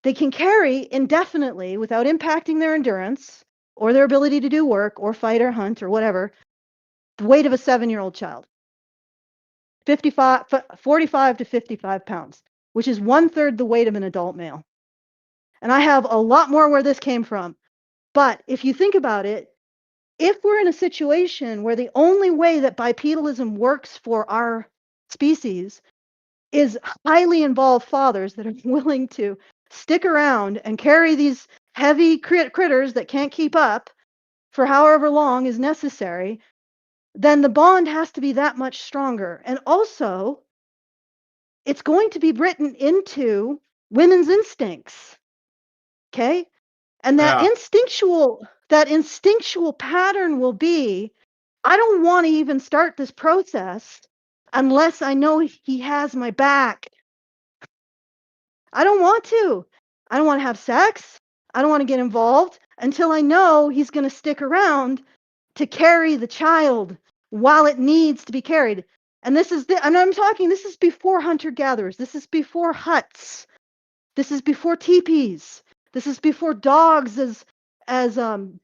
They can carry indefinitely without impacting their endurance or their ability to do work or fight or hunt or whatever, the weight of a 7-year-old child. 45 to 55 pounds, which is 1/3 the weight of an adult male. And I have a lot more where this came from. But if you think about it, if we're in a situation where the only way that bipedalism works for our species is highly involved fathers that are willing to stick around and carry these heavy critters that can't keep up for however long is necessary, then the bond has to be that much stronger. And also, it's going to be written into women's instincts. Okay? And that instinctual pattern will be, I don't want to even start this process unless I know he has my back. I don't want to. I don't want to have sex. I don't want to get involved until I know he's going to stick around to carry the child while it needs to be carried. And this is this is before hunter-gatherers. This is before huts. This is before teepees. This is before dogs as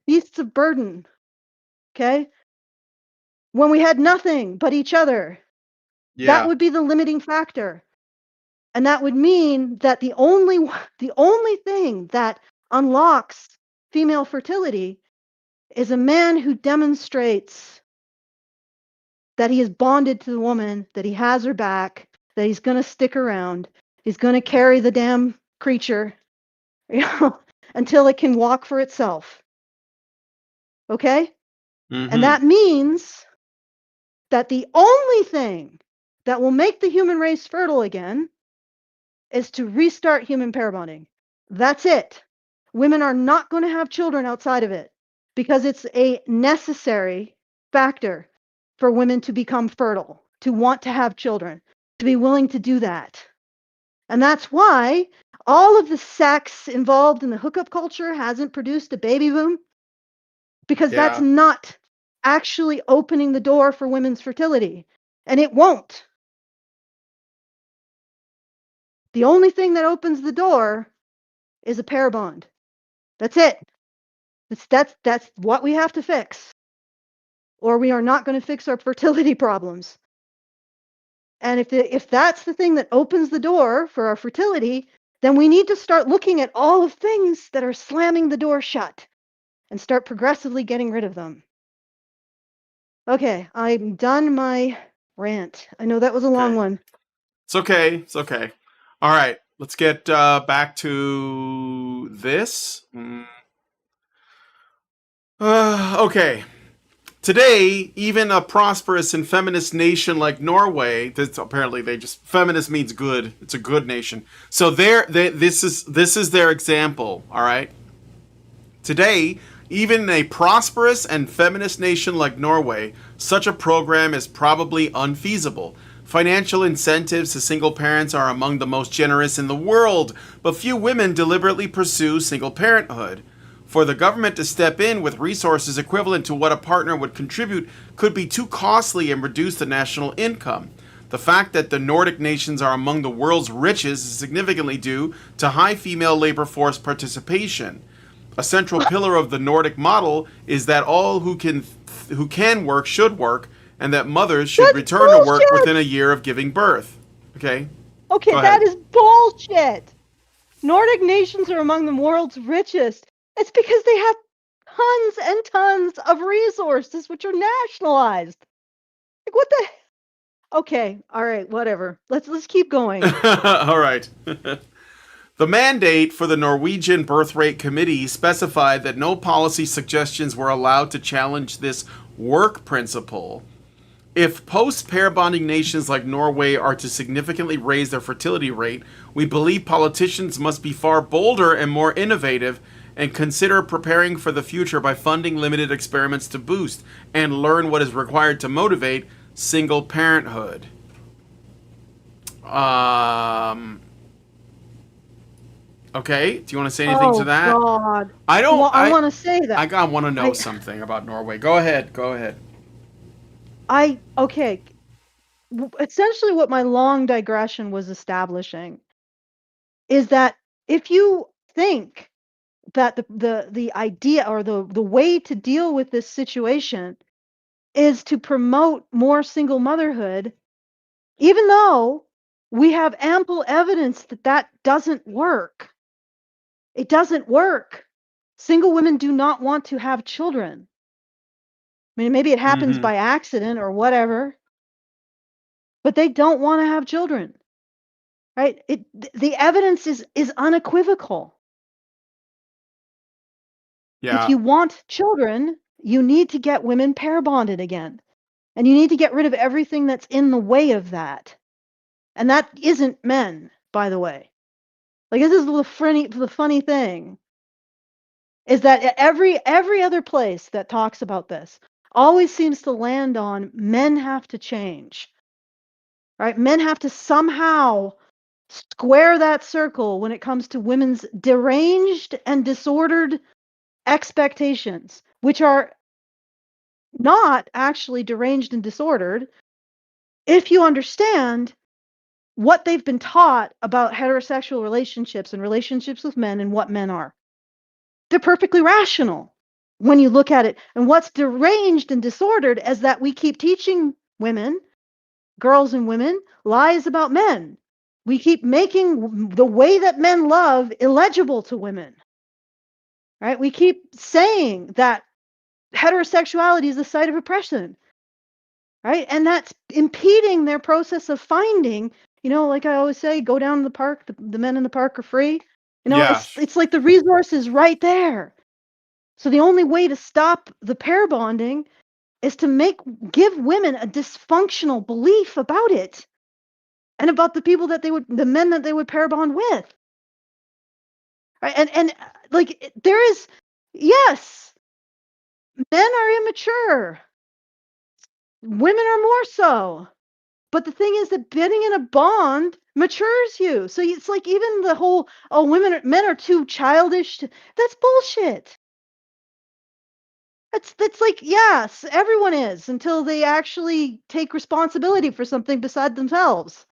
beasts of burden. Okay? When we had nothing but each other. That would be the limiting factor. And that would mean that the only thing that unlocks female fertility is a man who demonstrates that he is bonded to the woman, that he has her back, that he's going to stick around, he's going to carry the damn creature, until it can walk for itself. Okay? And that means that the only thing that will make the human race fertile again is to restart human pair bonding. That's it. Women are not going to have children outside of it because it's a necessary factor for women to become fertile, to want to have children, to be willing to do that. And that's why all of the sex involved in the hookup culture hasn't produced a baby boom, because that's Yeah. not actually opening the door for women's fertility. And it won't. The only thing that opens the door is a pair bond. That's it. That's what we have to fix. Or we are not going to fix our fertility problems. And if that's the thing that opens the door for our fertility, then we need to start looking at all of things that are slamming the door shut and start progressively getting rid of them. Okay, I'm done my rant. I know that was a long one. It's okay. It's okay. All right. Let's get back to this. Okay. Today, even a prosperous and feminist nation like Norway, apparently feminist means good. It's a good nation. So this is their example. All right. Today, even in a prosperous and feminist nation like Norway, such a program is probably unfeasible. Financial incentives to single parents are among the most generous in the world, but few women deliberately pursue single parenthood. For the government to step in with resources equivalent to what a partner would contribute could be too costly and reduce the national income. The fact that the Nordic nations are among the world's richest is significantly due to high female labor force participation. A central pillar of the Nordic model is that all who can work should work, and that mothers should That's return to work bullshit! within a year of giving birth. Okay? Okay, Go that ahead. is bullshit. Nordic nations are among the world's richest. It's because they have tons and tons of resources which are nationalized. Like what the Okay, all right, whatever. Let's keep going. All right. The mandate for the Norwegian Birth Rate Committee specified that no policy suggestions were allowed to challenge this work principle. If post-pair bonding nations like Norway are to significantly raise their fertility rate, we believe politicians must be far bolder and more innovative and consider preparing for the future by funding limited experiments to boost and learn what is required to motivate single parenthood. Okay, do you want to say anything to that? God. I don't. Well, I want to say that. I want to know something about Norway. Go ahead. Go ahead. Okay. Essentially, what my long digression was establishing is that if you think that the idea or the way to deal with this situation is to promote more single motherhood, even though we have ample evidence that that doesn't work. It doesn't work. Single women do not want to have children. I mean, maybe it happens by accident or whatever, but they don't want to have children. Right? The evidence is unequivocal. Yeah. If you want children, you need to get women pair bonded again. And you need to get rid of everything that's in the way of that. And that isn't men, by the way. Like this is the funny thing is that every other place that talks about this always seems to land on men have to change. Right? Men have to somehow square that circle when it comes to women's deranged and disordered expectations, which are not actually deranged and disordered if you understand what they've been taught about heterosexual relationships and relationships with men and what men are. They're perfectly rational when you look at it. And what's deranged and disordered is that we keep teaching women, girls and women, lies about men. We keep making the way that men love illegible to women. Right? We keep saying that heterosexuality is the site of oppression. Right? And that's impeding their process of finding, like I always say, go down to the park, the men in the park are free. Yeah. It's like the resource is right there. So the only way to stop the pair bonding is to give women a dysfunctional belief about it and about the men that they would pair bond with. Right? And like there is, yes, Men are immature. Women are more so. But the thing is that getting in a bond matures you. So it's like even the whole, oh, men are too childish. That's bullshit. That's like, yes, everyone is until they actually take responsibility for something beside themselves.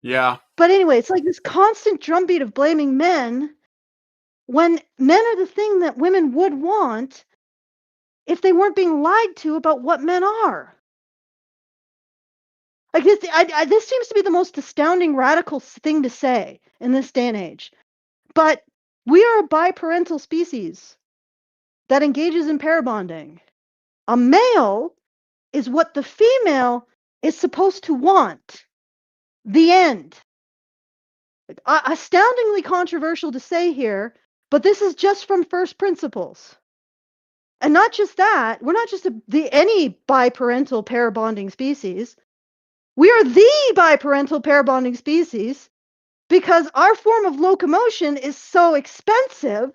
Yeah. But anyway, it's like this constant drumbeat of blaming men when men are the thing that women would want if they weren't being lied to about what men are. Like this seems to be the most astounding, radical thing to say in this day and age. But we are a biparental species that engages in pair bonding. A male is what the female is supposed to want. The end. Astoundingly controversial to say here, but this is just from first principles. And not just that, we're not just any biparental pair bonding species. We are the biparental pair bonding species because our form of locomotion is so expensive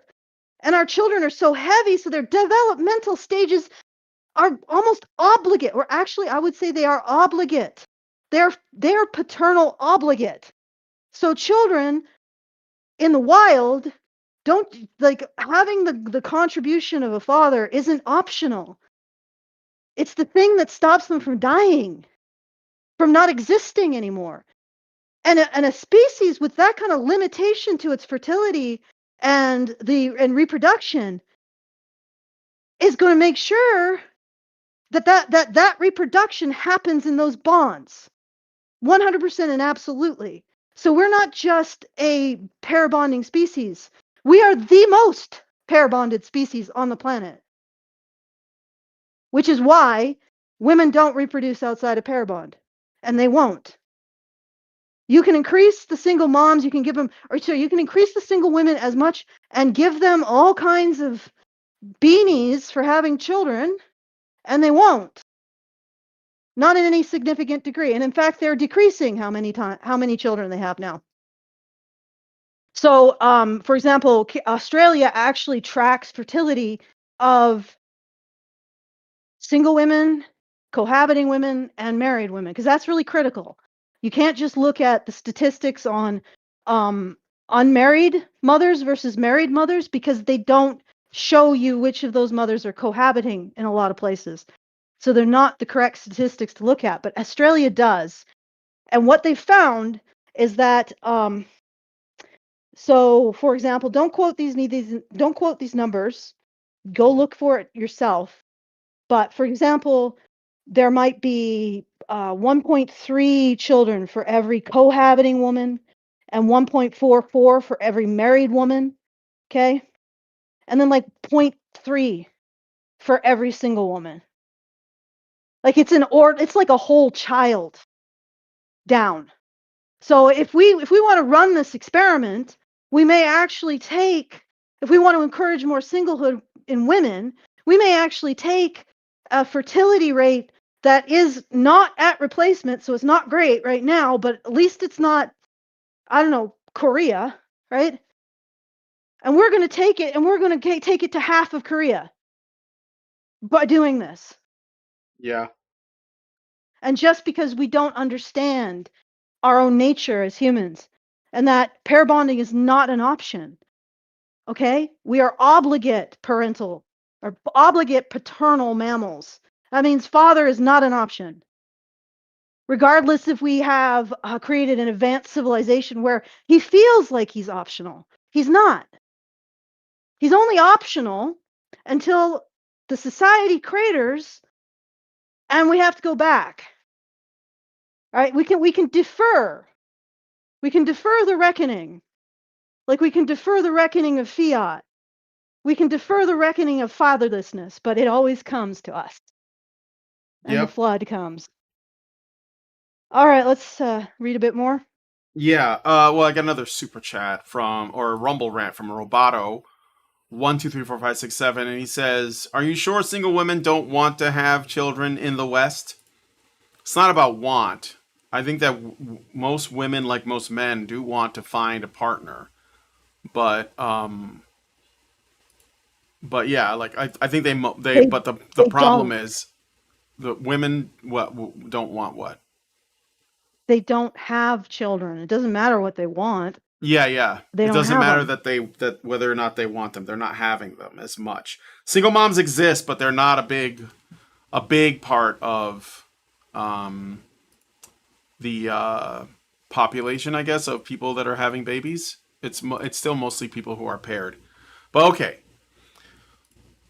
and our children are so heavy, so their developmental stages are almost obligate, or actually, I would say they are obligate. They're paternal obligate. So children in the wild don't like having the contribution of a father isn't optional. It's the thing that stops them from dying, from not existing anymore. And a species with that kind of limitation to its fertility and reproduction is going to make sure that reproduction happens in those bonds 100% and absolutely. So we're not just a pair bonding species. We are the most pair bonded species on the planet, which is why women don't reproduce outside of pair bond, and they won't. You can increase the single moms, you can give them, or so you can increase the single women as much and give them all kinds of beanies for having children, and they won't. Not in any significant degree. And in fact, they're decreasing how many children they have now. So, for example, Australia actually tracks fertility of single women, cohabiting women, and married women, because that's really critical. You can't just look at the statistics on unmarried mothers versus married mothers, because they don't show you which of those mothers are cohabiting in a lot of places. So they're not the correct statistics to look at, but Australia does. And what they found is that, so for example, don't quote these numbers. Go look for it yourself. But for example, there might be 1.3 children for every cohabiting woman and 1.44 for every married woman. Okay. And then like 0.3 for every single woman. Like it's like a whole child down. So if we want to run this experiment, we may actually take, if we want to encourage more singlehood in women, we may actually take a fertility rate that is not at replacement, so it's not great right now, but at least it's not, I don't know, Korea, right? And we're going to take it and we're going to take it to half of Korea by doing this. Yeah. And just because we don't understand our own nature as humans, and that pair bonding is not an option. Okay? We are obligate parental or obligate paternal mammals. That means father is not an option. Regardless if we have created an advanced civilization where he feels like he's optional, he's not. He's only optional until the society craters and we have to go back. All right? We can defer. We can defer the reckoning. Like we can defer the reckoning of fiat. We can defer the reckoning of fatherlessness, but it always comes to us. And the Yep. flood comes. All right, let's read a bit more. Yeah. Well, I got another super chat from, or a Rumble rant from Roboto. 1, 2, 3, 4, 5, 6, 7, and he says, "Are you sure single women don't want to have children in the West? It's not about want. I think that most women, like most men, do want to find a partner, but But yeah, like I think they They but the they problem don't is the women don't want what? they don't have children. It doesn't matter what they want. Yeah, yeah. They It don't doesn't have matter them. that whether or not they want them. They're not having them as much. Single moms exist, but they're not a big part of um, the population, I guess, of people that are having babies. It's still mostly people who are paired. But okay,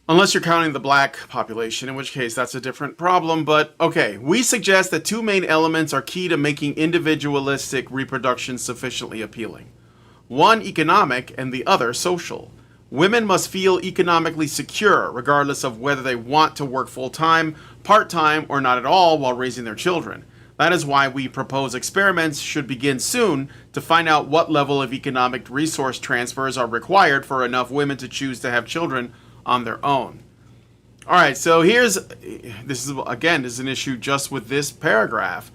unless you're counting the black population, in which case that's a different problem. But okay, we suggest that two main elements are key to making individualistic reproduction sufficiently appealing. One economic and the other social. Women must feel economically secure, regardless of whether they want to work full time, part time, or not at all while raising their children. That is why we propose experiments should begin soon to find out what level of economic resource transfers are required for enough women to choose to have children on their own. All right, so this is an issue just with this paragraph.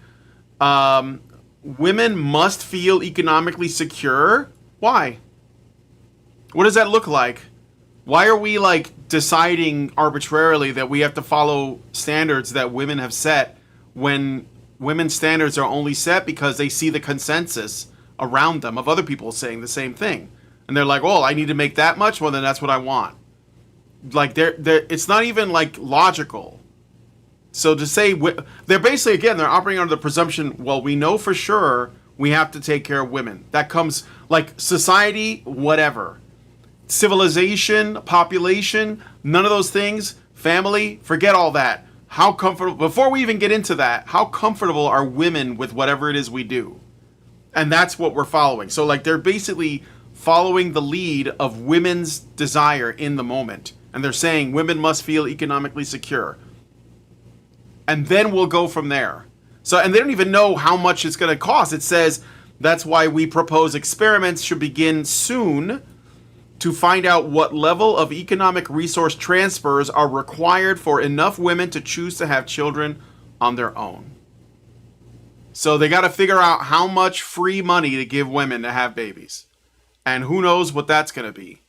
Women must feel economically secure. Why? What does that look like? Why are we like deciding arbitrarily that we have to follow standards that women have set when women's standards are only set because they see the consensus around them of other people saying the same thing? And they're like, "Oh, I need to make that much? Well, then that's what I want." Like it's not even like logical. So to say they're basically again they're operating under the presumption, well, we know for sure we have to take care of women. That comes like society, whatever. Civilization, population, none of those things, family, forget all that. How comfortable before we even get into that, how comfortable are women with whatever it is we do? And that's what we're following. So like they're basically following the lead of women's desire in the moment. And they're saying women must feel economically secure. And then we'll go from there. So, and they don't even know how much it's going to cost. It says that's why we propose experiments should begin soon to find out what level of economic resource transfers are required for enough women to choose to have children on their own. So they got to figure out how much free money to give women to have babies. And who knows what that's going to be.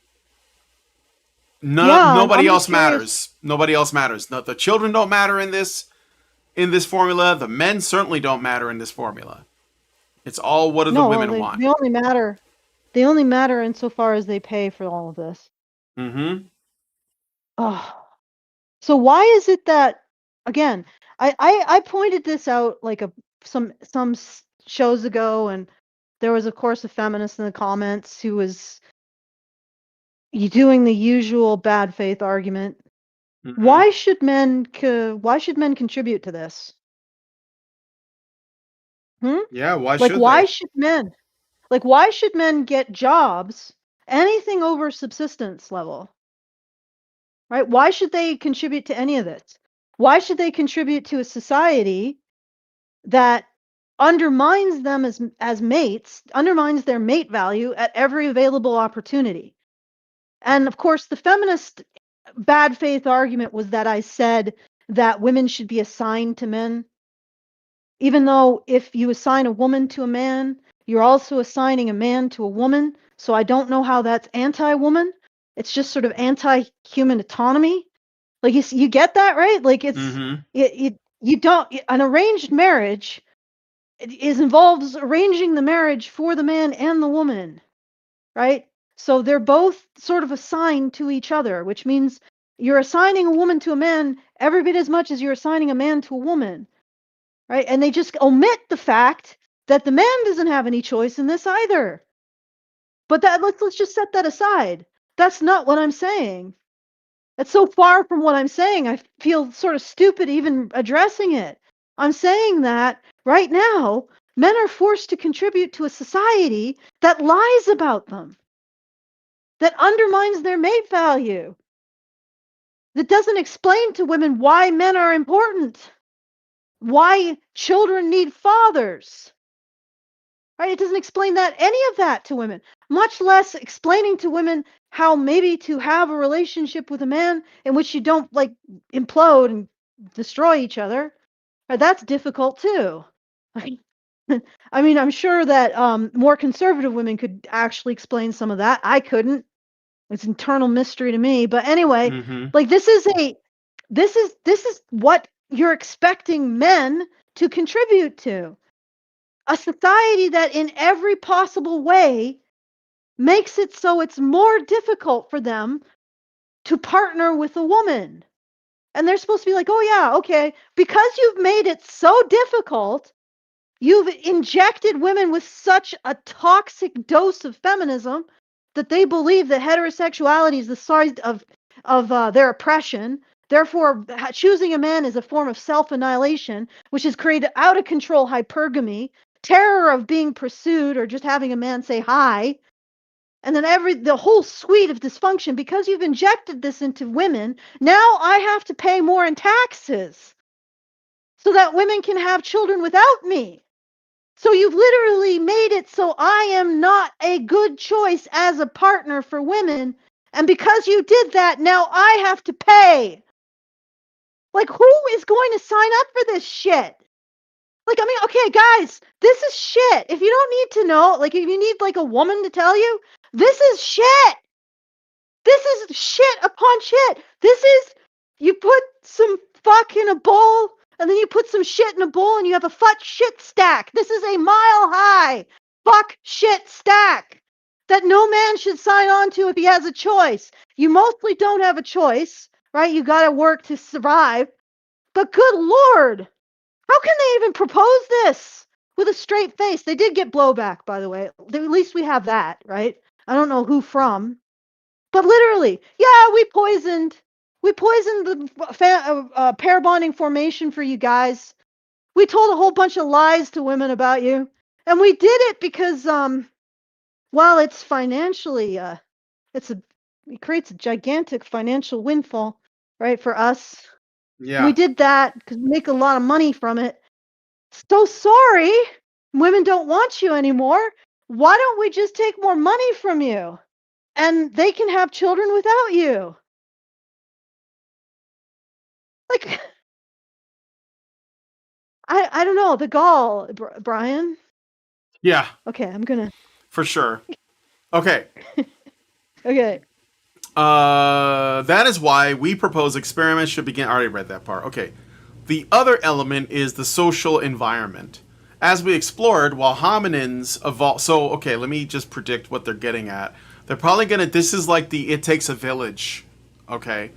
Nobody else matters. Nobody else matters. The children don't matter in this formula. The men certainly don't matter in this formula. It's all what do the women want. They only matter. They only matter insofar as they pay for all of this. Mm-hmm. Oh, so why is it that again? I pointed this out like some shows ago, and there was of course a feminist in the comments who was doing the usual bad faith argument. Mm-hmm. Why should men contribute to this? Yeah, why should men get jobs, anything over subsistence level? Right? Why should they contribute to any of this? Why should they contribute to a society that undermines them as mates, undermines their mate value at every available opportunity? And of course, the feminist bad faith argument was that I said that women should be assigned to men. Even though if you assign a woman to a man, you're also assigning a man to a woman. So I don't know how that's anti-woman. It's just sort of anti-human autonomy. Like you get that, right? Like you don't an arranged marriage involves arranging the marriage for the man and the woman, right? So they're both sort of assigned to each other, which means you're assigning a woman to a man every bit as much as you're assigning a man to a woman, right? And they just omit the fact that the man doesn't have any choice in this either. But let's just set that aside. That's not what I'm saying. That's so far from what I'm saying. I feel sort of stupid even addressing it. I'm saying that right now, men are forced to contribute to a society that lies about them, that undermines their mate value, that doesn't explain to women why men are important, why children need fathers. Right? It doesn't explain any of that to women, much less explaining to women how maybe to have a relationship with a man in which you don't like implode and destroy each other. Right? That's difficult too. I mean, I'm sure that more conservative women could actually explain some of that. I couldn't. It's internal mystery to me. But anyway, Mm-hmm. like this is what you're expecting men to contribute to. A society that in every possible way makes it so it's more difficult for them to partner with a woman. And they're supposed to be like, oh yeah, okay, because you've made it so difficult, you've injected women with such a toxic dose of feminism that they believe that heterosexuality is the source of their oppression. Therefore, choosing a man is a form of self-annihilation, which has created out-of-control hypergamy, terror of being pursued or just having a man say hi, and then the whole suite of dysfunction. Because you've injected this into women, now I have to pay more in taxes so that women can have children without me. So you've literally made it so I am not a good choice as a partner for women. And because you did that, now I have to pay. Like, who is going to sign up for this shit? Like, I mean, okay, guys, this is shit. If you don't need to know, like, if you need, like, a woman to tell you, this is shit. This is shit upon shit. This is, you put some fuck in a bowl, and then you put some shit in a bowl, and you have a fuck shit stack. This is a mile high fuck shit stack that no man should sign on to if he has a choice. You mostly don't have a choice, right? You gotta work to survive. But good Lord, how can they even propose this with a straight face? They did get blowback, by the way. At least we have that, right? I don't know who from. But literally, yeah, we poisoned the pair bonding formation for you guys. We told a whole bunch of lies to women about you. And we did it because, well, it's financially, it creates a gigantic financial windfall, right, for us. Yeah. We did that because we make a lot of money from it. So sorry, women don't want you anymore. Why don't we just take more money from you? And they can have children without you. Like, I don't know, the gall, Brian. Yeah, Okay, I'm gonna. for sure. Okay. Okay. That is why we propose experiments should begin. I already read that part. Okay. The other element is the social environment. As we explored, while hominins evolve. So, okay, let me just predict what they're getting at. They're probably gonna. This is like the It Takes a Village. Okay.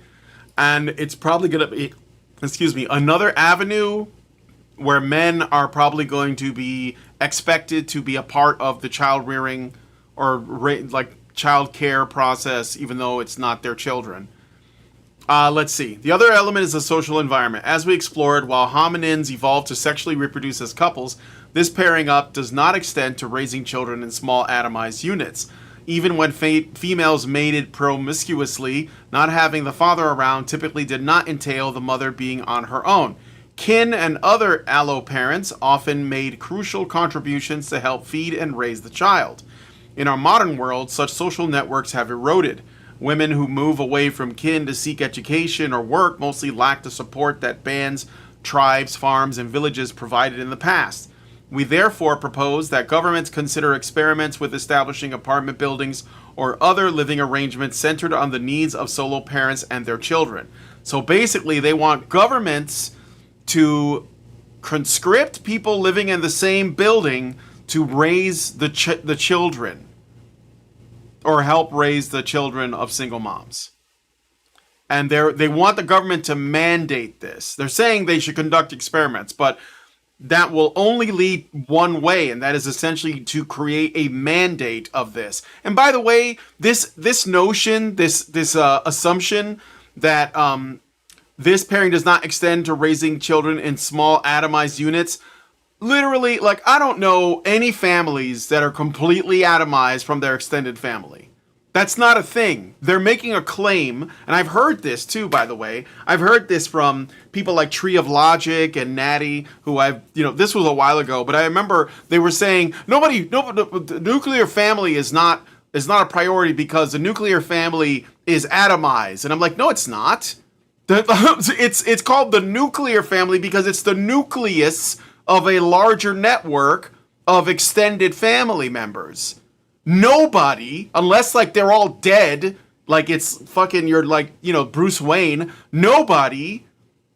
And it's probably gonna be, excuse me, another avenue where men are probably going to be expected to be a part of the child rearing or like child care process, even though it's not their children. Let's see. The other element is the social environment. As we explored, while hominins evolved to sexually reproduce as couples, this pairing up does not extend to raising children in small atomized units. Even when females mated promiscuously, not having the father around typically did not entail the mother being on her own. Kin and other alloparents often made crucial contributions to help feed and raise the child. In our modern world, such social networks have eroded. Women who move away from kin to seek education or work mostly lack the support that bands, tribes, farms, and villages provided in the past. We therefore propose that governments consider experiments with establishing apartment buildings or other living arrangements centered on the needs of solo parents and their children. So basically, they want governments to conscript people living in the same building to raise the children or help raise the children of single moms. And they want the government to mandate this. They're saying they should conduct experiments, but that will only lead one way, and that is essentially to create a mandate of this. And by the way, this notion, this assumption that this pairing does not extend to raising children in small atomized units. Literally, like, I don't know any families that are completely atomized from their extended family. That's not a thing. They're making a claim, and I've heard this too, by the way. I've heard this from people like Tree of Logic and Natty, who this was a while ago, but I remember they were saying the nuclear family is not a priority because the nuclear family is atomized. And I'm like, no, it's not. It's called the nuclear family because it's the nucleus of a larger network of extended family members. Nobody, unless like they're all dead like it's fucking, you're like, Bruce Wayne. Nobody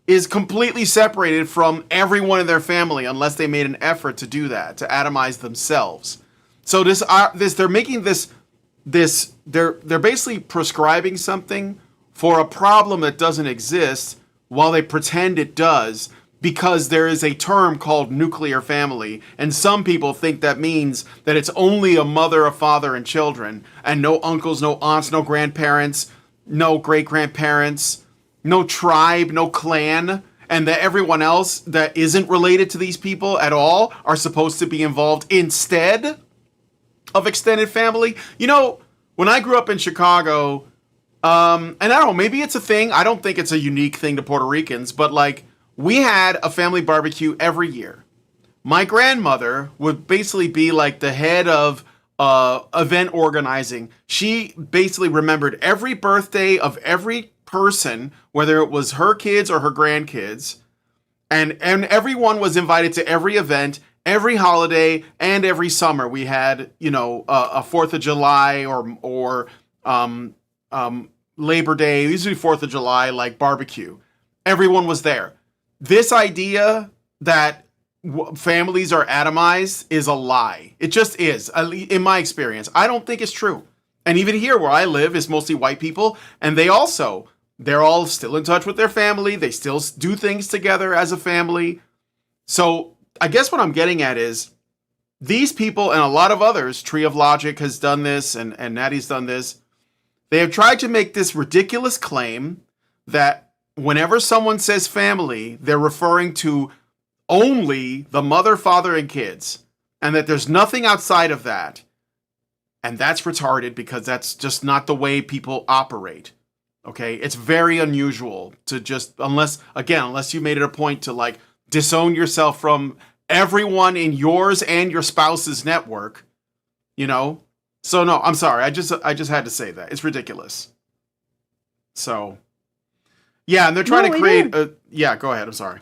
is completely separated from everyone in their family unless they made an effort to do that, to atomize themselves. So they're making they're basically prescribing something for a problem that doesn't exist while they pretend it does, because there is a term called nuclear family, and some people think that means that it's only a mother, a father, and children, and no uncles, no aunts, no grandparents, no great grandparents, no tribe, no clan, and that everyone else that isn't related to these people at all are supposed to be involved instead of extended family. When I grew up in Chicago, and I don't know, maybe it's a thing. I don't think it's a unique thing to Puerto Ricans, but like, we had a family barbecue every year. My grandmother would basically be like the head of event organizing. She basically remembered every birthday of every person, whether it was her kids or her grandkids, and everyone was invited to every event, every holiday, and every summer. We had, a 4th of July or Labor Day, usually 4th of July, like barbecue. Everyone was there. This idea that families are atomized is a lie. It just is, in my experience. I don't think it's true. And even here where I live is mostly white people, and they're all still in touch with their family. They still do things together as a family. So I guess what I'm getting at is these people and a lot of others, Tree of Logic has done this, and Natty's done this. They have tried to make this ridiculous claim that whenever someone says family, they're referring to only the mother, father, and kids, and that there's nothing outside of that. And that's retarded, because that's just not the way people operate. Okay? It's very unusual to just, unless you made it a point to like disown yourself from everyone in yours and your spouse's network, So no, I'm sorry. I just had to say that. It's ridiculous. So yeah, and they're trying to create yeah, go ahead. I'm sorry.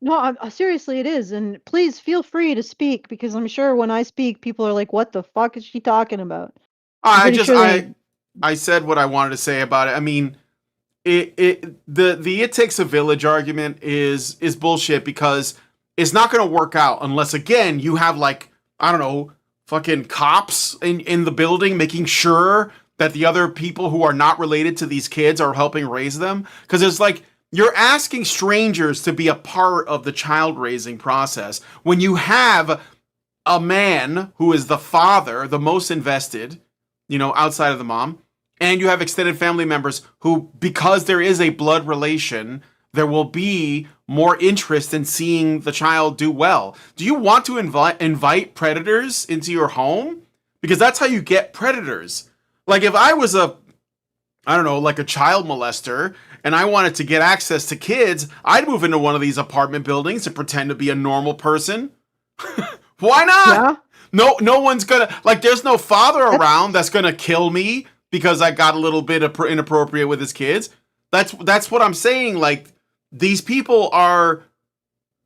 No, seriously, it is. And please feel free to speak, because I'm sure when I speak, people are like, what the fuck is she talking about? I said what I wanted to say about it. I mean, the it takes a village argument is bullshit, because it's not going to work out unless, again, you have like, I don't know, fucking cops in the building making sure that the other people who are not related to these kids are helping raise them. Because it's like, you're asking strangers to be a part of the child raising process when you have a man who is the father, the most invested, outside of the mom, and you have extended family members who, because there is a blood relation, there will be more interest in seeing the child do well. Do you want to invite predators into your home? Because that's how you get predators. Like, if I was a child molester and I wanted to get access to kids, I'd move into one of these apartment buildings and pretend to be a normal person. Why not? Yeah. No one's gonna, like, there's no father around that's gonna kill me because I got a little bit inappropriate with his kids. That's what I'm saying. Like, these people are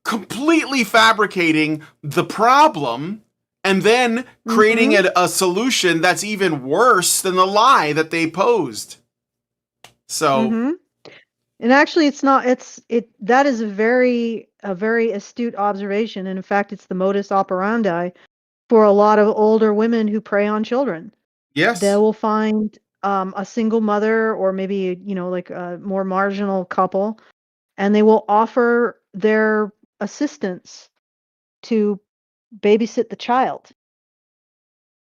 completely fabricating the problem and then creating a solution that's even worse than the lie that they posed. So, and actually, it's not. That is a very astute observation, and in fact, it's the modus operandi for a lot of older women who prey on children. Yes, they will find a single mother, or maybe like a more marginal couple, and they will offer their assistance to babysit the child.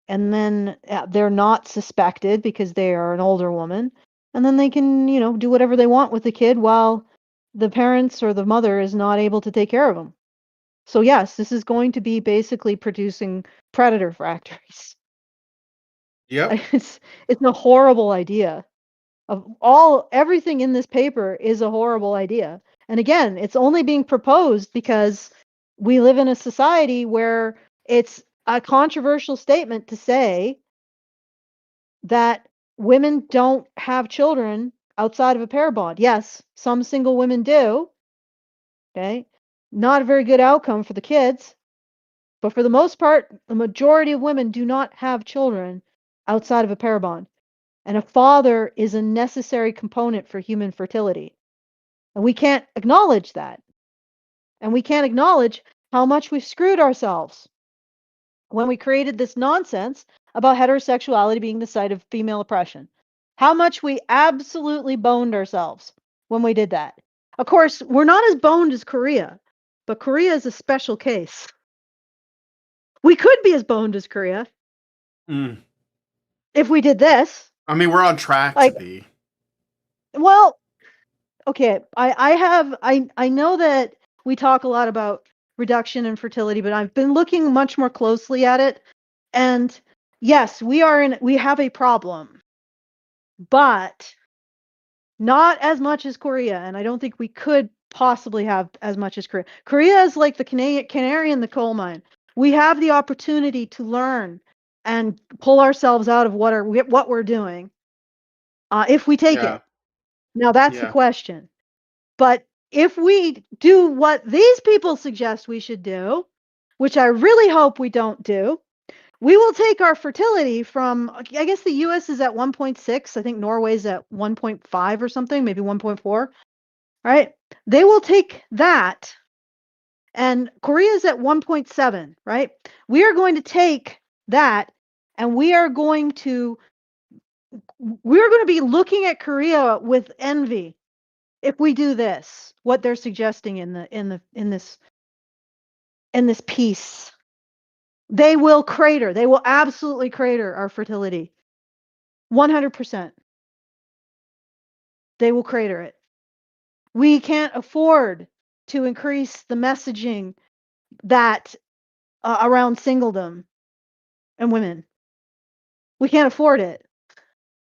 And then they're not suspected because they are an older woman. And then they can, do whatever they want with the kid while the parents or the mother is not able to take care of them. So yes, this is going to be basically producing predator factories. Yep. It's a horrible idea. Everything in this paper is a horrible idea. And again, it's only being proposed because we live in a society where it's a controversial statement to say that women don't have children outside of a pair bond. Yes, some single women do. Okay. Not a very good outcome for the kids. But for the most part, the majority of women do not have children outside of a pair bond. And a father is a necessary component for human fertility. And we can't acknowledge that. And we can't acknowledge how much we've screwed ourselves when we created this nonsense about heterosexuality being the site of female oppression. How much we absolutely boned ourselves when we did that. Of course, we're not as boned as Korea, but Korea is a special case. We could be as boned as Korea if we did this. I mean, we're on track Like, to be. well, okay, I know that we talk a lot about reduction and fertility, but I've been looking much more closely at it. And yes, we have a problem, but not as much as Korea. And I don't think we could possibly have as much as Korea. Korea is like the canary in the coal mine. We have the opportunity to learn and pull ourselves out of what we're doing if we take it. Now that's the question. But if we do what these people suggest we should do, which I really hope we don't do, we will take our fertility from, I guess the US is at 1.6. I think Norway's at 1.5 or something, maybe 1.4. Right? They will take that, and Korea's at 1.7, right? We are going to take that, and we are going to be looking at Korea with envy if we do this, what they're suggesting in this piece. They will crater. They will absolutely crater our fertility. 100%. They will crater it. We can't afford to increase the messaging that around singledom and women. We can't afford it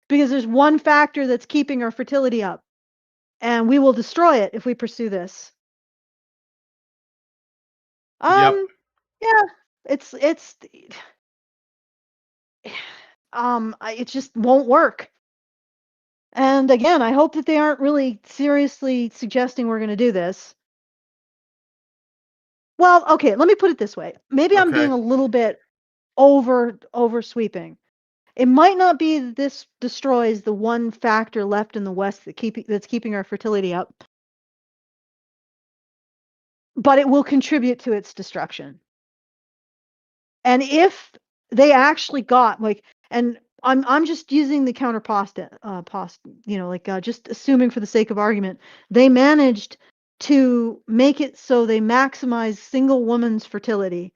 because there's one factor that's keeping our fertility up, and we will destroy it if we pursue this. Yep. Yeah, it just won't work. And again, I hope that they aren't really seriously suggesting we're going to do this. Well, okay, let me put it this way. Maybe I'm being a little bit over sweeping. It might not be that this destroys the one factor left in the West that's keeping our fertility up, but it will contribute to its destruction. And if they actually got and I'm just using the just assuming for the sake of argument, they managed to make it so they maximize single woman's fertility,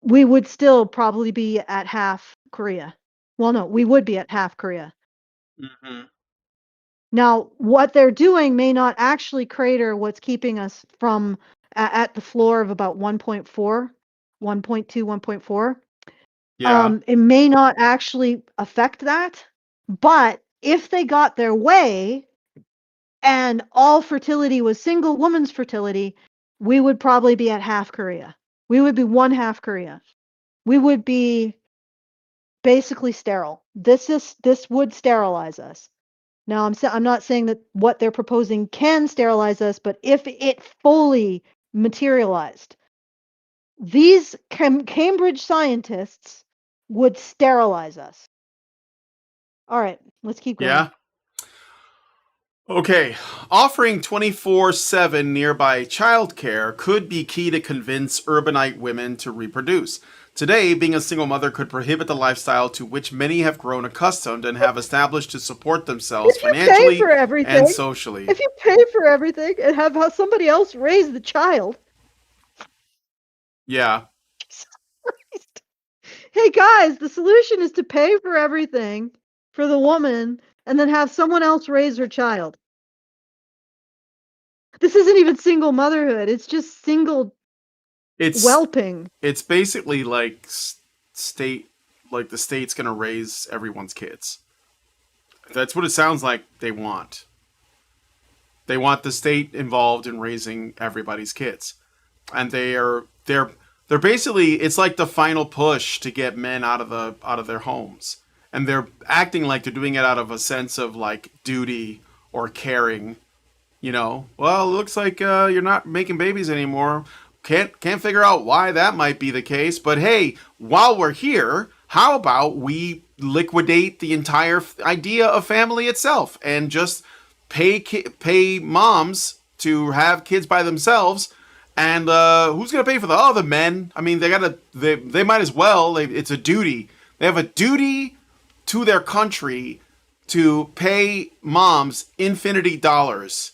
we would still probably be at half Korea. Well, no, we would be at half Korea. Mm-hmm. Now, what they're doing may not actually crater what's keeping us from at the floor of about 1.4, 1.2, 1.4. Yeah. It may not actually affect that, but if they got their way and all fertility was single woman's fertility, we would probably be at half Korea. We would be one half Korea. We would be basically sterile. This would sterilize us. Now, I'm not saying that what they're proposing can sterilize us, but if it fully materialized, these Cambridge scientists would sterilize us. All right, let's keep going. Yeah. Okay. Offering 24/7 nearby childcare could be key to convince urbanite women to reproduce. Today, being a single mother could prohibit the lifestyle to which many have grown accustomed and have established to support themselves financially and socially. If you pay for everything and have somebody else raise the child. Yeah. Hey guys, the solution is to pay for everything for the woman and then have someone else raise her child. This isn't even single motherhood. It's just single whelping. It's basically like the state's going to raise everyone's kids. That's what it sounds like they want. They want the state involved in raising everybody's kids. And they're basically, it's like the final push to get men out of their homes. And they're acting like they're doing it out of a sense of like duty or caring. You know, well, it looks like you're not making babies anymore. Can't figure out why that might be the case. But hey, while we're here, how about we liquidate the entire idea of family itself and just pay moms to have kids by themselves. And who's gonna pay for the men? I mean, they might as well. It's a duty. They have a duty to their country to pay moms infinity dollars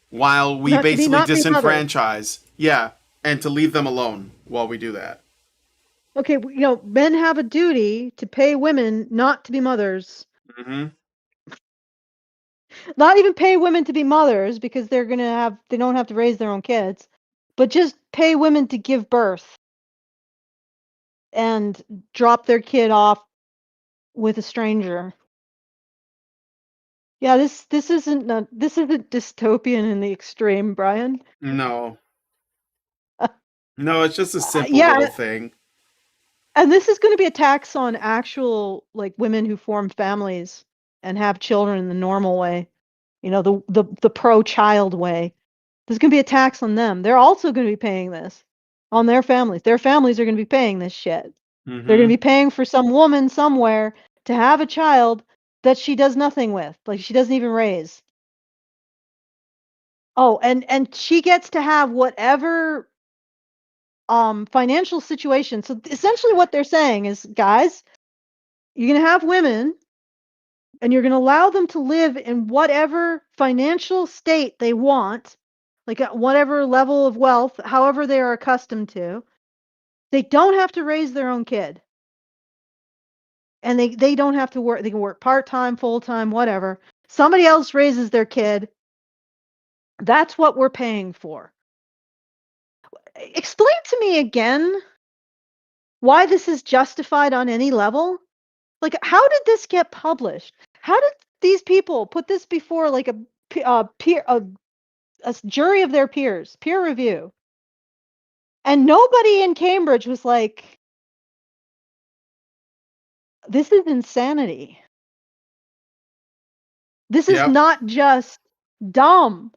while we basically disenfranchise. Yeah, and to leave them alone while we do that. Okay, men have a duty to pay women not to be mothers. Mm-hmm. Not even pay women to be mothers because they don't have to raise their own kids, but just pay women to give birth and drop their kid off with a stranger. Yeah, this isn't dystopian in the extreme, Brian. No. No, it's just a simple little thing. And this is going to be a tax on actual women who form families and have children in the normal way. The pro-child way. There's going to be a tax on them. They're also going to be paying this on their families. Their families are going to be paying this shit. Mm-hmm. They're going to be paying for some woman somewhere to have a child that she does nothing with, she doesn't even raise. Oh, and she gets to have whatever financial situation. So essentially what they're saying is, guys, you're going to have women and you're going to allow them to live in whatever financial state they want, at whatever level of wealth, however they are accustomed to. They don't have to raise their own kid. And they don't have to work. They can work part-time, full-time, whatever. Somebody else raises their kid. That's what we're paying for. Explain to me again why this is justified on any level. How did this get published? How did these people put this before a jury of their peers, peer review? And nobody in Cambridge was like, this is insanity. This is not just dumb.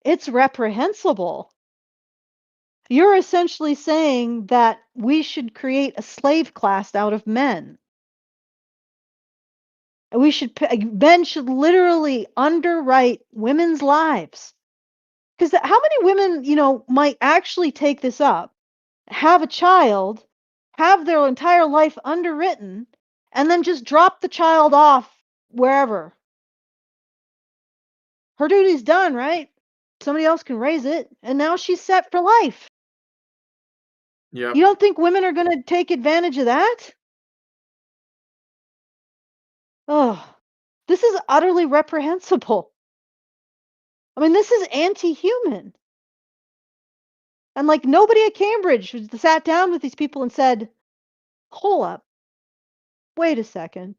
It's reprehensible. You're essentially saying that we should create a slave class out of men. Men should literally underwrite women's lives. Because how many women, might actually take this up, have a child, have their entire life underwritten, and then just drop the child off wherever? Her duty's done, right? Somebody else can raise it, and now she's set for life. Yeah. You don't think women are going to take advantage of that? Oh, this is utterly reprehensible. I mean, this is anti-human. And nobody at Cambridge sat down with these people and said, hold up, wait a second.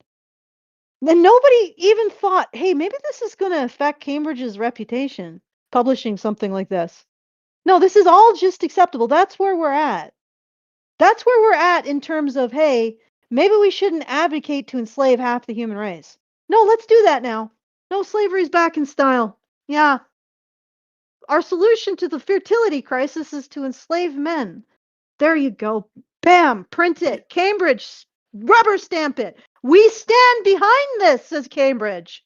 Then nobody even thought, hey, maybe this is going to affect Cambridge's reputation, publishing something like this. No, this is all just acceptable. That's where we're at. That's where we're at in terms of, hey, maybe we shouldn't advocate to enslave half the human race. No, let's do that now. No, slavery's back in style. Yeah. Our solution to the fertility crisis is to enslave men. There you go. Bam, print it. Cambridge, rubber stamp it. We stand behind this, says Cambridge.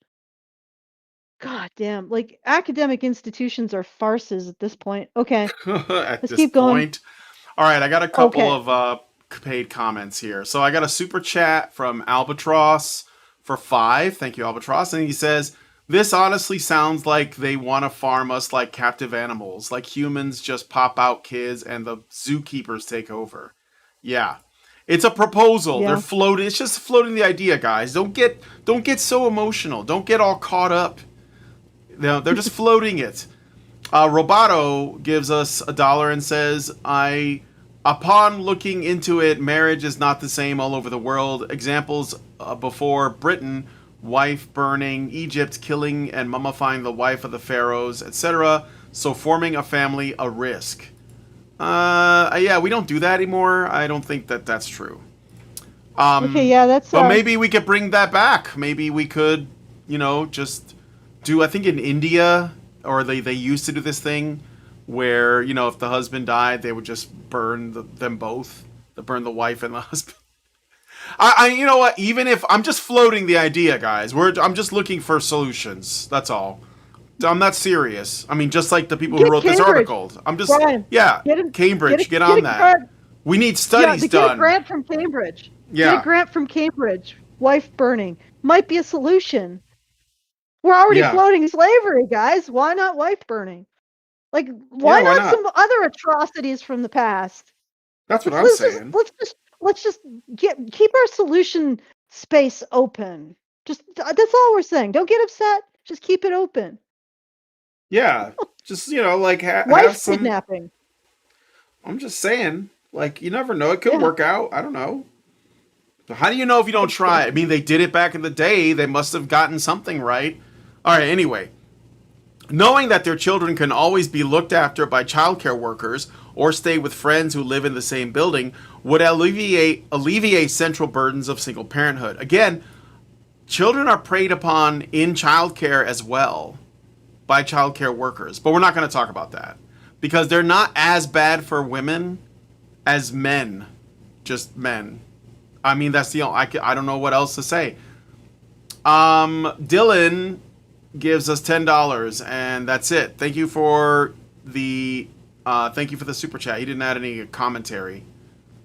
God damn. Academic institutions are farces at this point. Okay. Let's keep going. All right, I got a couple of paid comments here. So I got a super chat from Albatross for 5. Thank you, Albatross. And he says, this honestly sounds like they want to farm us like captive animals. Like humans just pop out kids and the zookeepers take over. Yeah. It's a proposal. Yeah. It's just floating the idea, guys. Don't get so emotional. Don't get all caught up. They're just floating it. Roboto gives us $1 and says, upon looking into it, marriage is not the same all over the world. Examples before Britain, wife burning, Egypt killing and mummifying the wife of the pharaohs, etc. So forming a family a risk. Yeah, we don't do that anymore. I don't think that's true. Okay, yeah, that's. But maybe we could bring that back. Maybe we could, just do. I think in India, or they used to do this thing where if the husband died, they would just burn them both. They burn the wife and the husband. You know what? Even if I'm just floating the idea, guys, I'm just looking for solutions. That's all. I'm not serious. I mean, just like the people who Get wrote this Cambridge, article. I'm just, Brian. yeah, Get a Cambridge, get get on a that. grant. We need Yeah, studies get a done. grant from Cambridge. Get a Yeah, grant from Cambridge. Wife burning might be a solution. We're already yeah, floating slavery, guys. Why not wife burning? Like, yeah. why Why not not? some other atrocities from the past? That's what Let's I'm let's just saying. let's just let's just keep our solution space open. Just that's all we're saying. Don't get upset. Just keep it open. Yeah, just like have Wife some. kidnapping. I'm just saying, like, you never know. It could Yeah, work out. I don't know. How do you know if you don't try? I mean, they did it back in the day. They must have gotten something right. All right. Anyway, knowing that their children can always be looked after by childcare workers or stay with friends who live in the same building would alleviate central burdens of single parenthood. Again, children are preyed upon in childcare as well by childcare workers, but we're not going to talk about that because they're not as bad for women as men, just men. I mean, that's the only, I don't know what else to say. Dylan gives us $10, and that's it. Thank you for the super chat. He didn't add any commentary,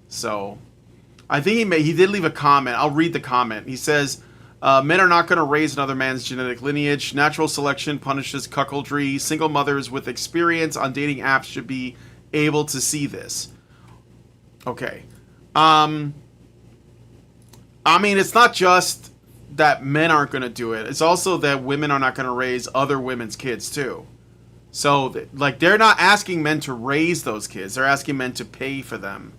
so I think he did leave a comment. I'll read the comment. He says, "Men are not going to raise another man's genetic lineage. Natural selection punishes cuckoldry. Single mothers with experience on dating apps should be able to see this." Okay. I mean, it's not just that men aren't going to do it. It's also that women are not going to raise other women's kids too. So, like, they're not asking men to raise those kids. They're asking men to pay for them.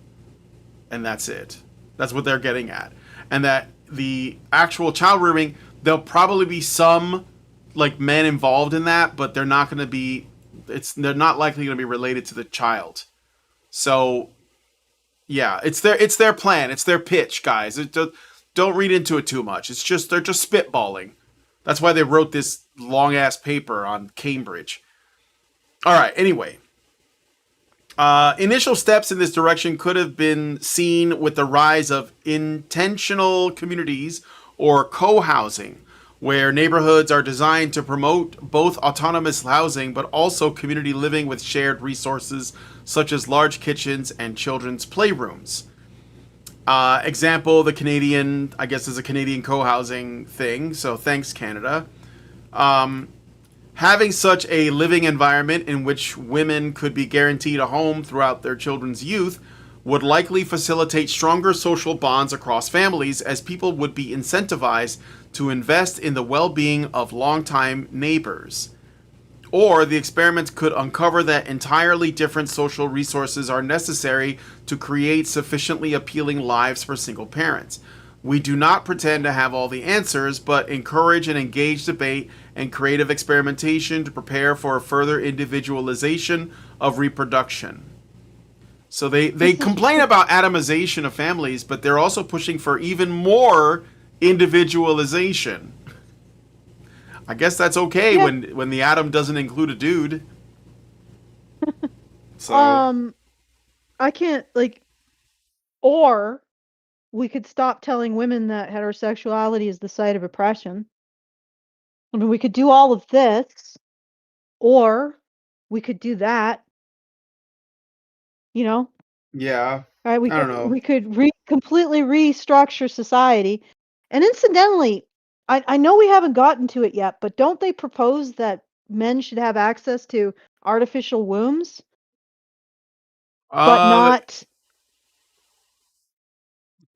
And that's it. That's what they're getting at. And that the actual child rearing, there'll probably be some, like, men involved in that, but they're not going to be, they're not likely going to be related to the child. So, yeah, it's their plan. It's their pitch, guys. Don't read into it too much. It's just, they're just spitballing. That's why they wrote this long ass paper on Cambridge. All right. Anyway, initial steps in this direction could have been seen with the rise of intentional communities or co-housing, where neighborhoods are designed to promote both autonomous housing but also community living with shared resources such as large kitchens and children's playrooms. Example, the Canadian, I guess, is a Canadian co-housing thing. So thanks, Canada. Having such a living environment in which women could be guaranteed a home throughout their children's youth would likely facilitate stronger social bonds across families, as people would be incentivized to invest in the well-being of longtime neighbors. Or the experiment could uncover that entirely different social resources are necessary to create sufficiently appealing lives for single parents. We do not pretend to have all the answers, but encourage an engaged debate and creative experimentation to prepare for a further individualization of reproduction. So they complain about atomization of families, but they're also pushing for even more individualization. I guess that's okay when the atom doesn't include a dude. So I can't or we could stop telling women that heterosexuality is the site of oppression. I mean, we could do all of this, or we could do that. You know, yeah, right? I don't know. We could completely restructure society. And incidentally, I know we haven't gotten to it yet, but don't they propose that men should have access to artificial wombs, but Uh, not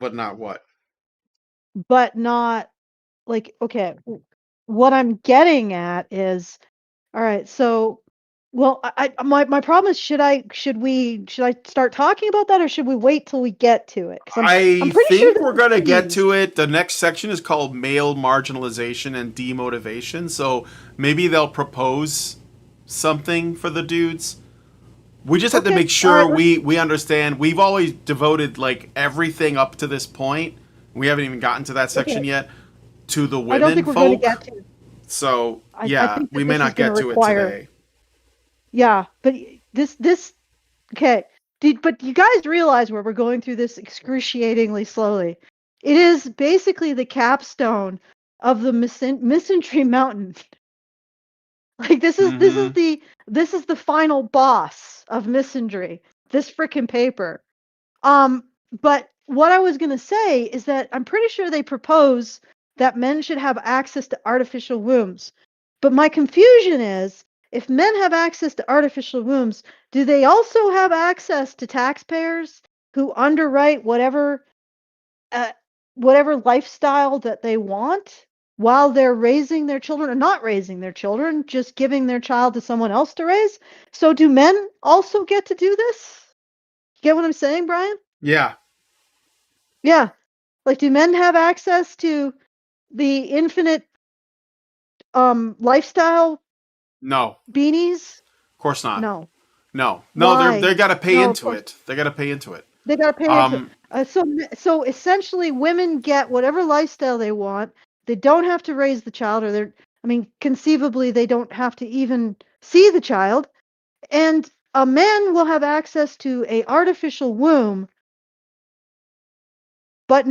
but not what? but not okay, what I'm getting at is, all right, so well, my problem is, should I start talking about that, or should we wait till we get to it? Because I'm I pretty sure think this we're is gonna get teased. to it. The next section is called male marginalization and demotivation. So maybe they'll propose something for the dudes. We just have to Okay, make all sure right. we understand. We've always devoted like everything up to this point. We haven't even gotten to that section Okay, yet to the I don't women think we're going to get folk. to. So I yeah, think we that may this is not going to get to it require. today. Yeah, but this okay. But you guys realize where we're going through this excruciatingly slowly. It is basically the capstone of the misandry mountain. Like this is the final boss of misandry. This frickin' paper. But what I was gonna say is that I'm pretty sure they propose that men should have access to artificial wombs. But my confusion is, if men have access to artificial wombs, do they also have access to taxpayers who underwrite whatever lifestyle that they want while they're raising their children, or not raising their children, just giving their child to someone else to raise? So do men also get to do this? You get what I'm saying, Brian? Yeah. Yeah. Like, do men have access to the infinite lifestyle No. beanies? Of course not. No. No. Why? They got to pay No, of into course it. They got to pay into it. they got to pay into it. So essentially, women get whatever lifestyle they want. They don't have to raise the child, or conceivably, they don't have to even see the child. And a man will have access to a artificial womb, but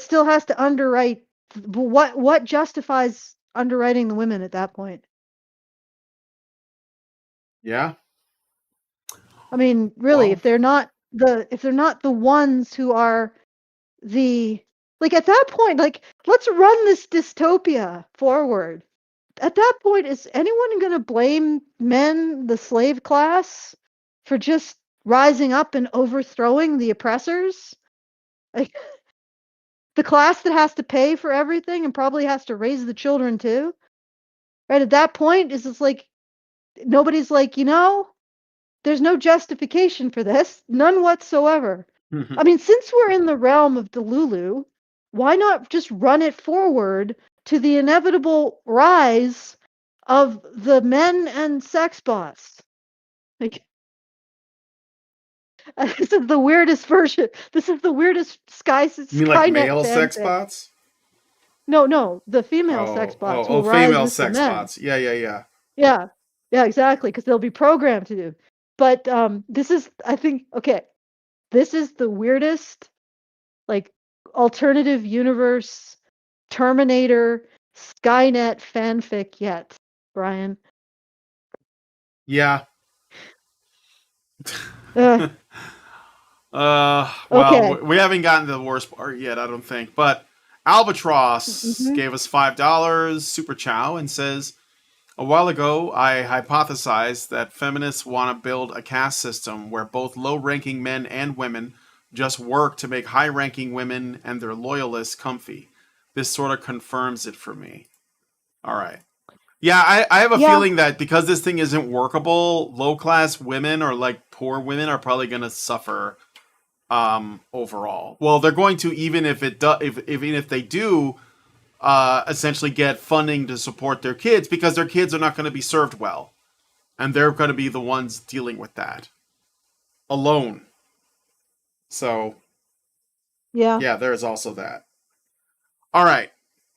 still has to underwrite. What justifies underwriting the women at that point? Yeah. I mean, really, Well, if they're not the ones who are at that point, like, let's run this dystopia forward. At that point, is anyone going to blame men, the slave class, for just rising up and overthrowing the oppressors? Like, the class that has to pay for everything and probably has to raise the children too? Right? At that point, is it's like nobody's like, there's no justification for this, none whatsoever. Since we're in the realm of Delulu, why not just run it forward to the inevitable rise of the men and sex bots? Like, this is the weirdest version. This is the weirdest you mean like Skynet male sex fanfic. bots? No, the female sex bots will rise female with the sex men. bots. Yeah. Yeah, exactly, because they'll be programmed to do. But this is, I think, okay, this is the weirdest, like, alternative universe Terminator Skynet fanfic yet, Brian. Yeah. Ugh, Well, okay. we haven't gotten to the worst part yet, I don't think. But Albatross Mhm. gave us $5 super chow and says, a while ago, I hypothesized that feminists want to build a caste system where both low-ranking men and women just work to make high-ranking women and their loyalists comfy. This sort of confirms it for me. All right. Yeah, I have a Yeah. feeling that because this thing isn't workable, low-class women or like poor women are probably going to suffer overall. Well, they're going to, even if they do essentially get funding to support their kids, because their kids are not going to be served well, and they're going to be the ones dealing with that alone. So yeah, there is also that. All right,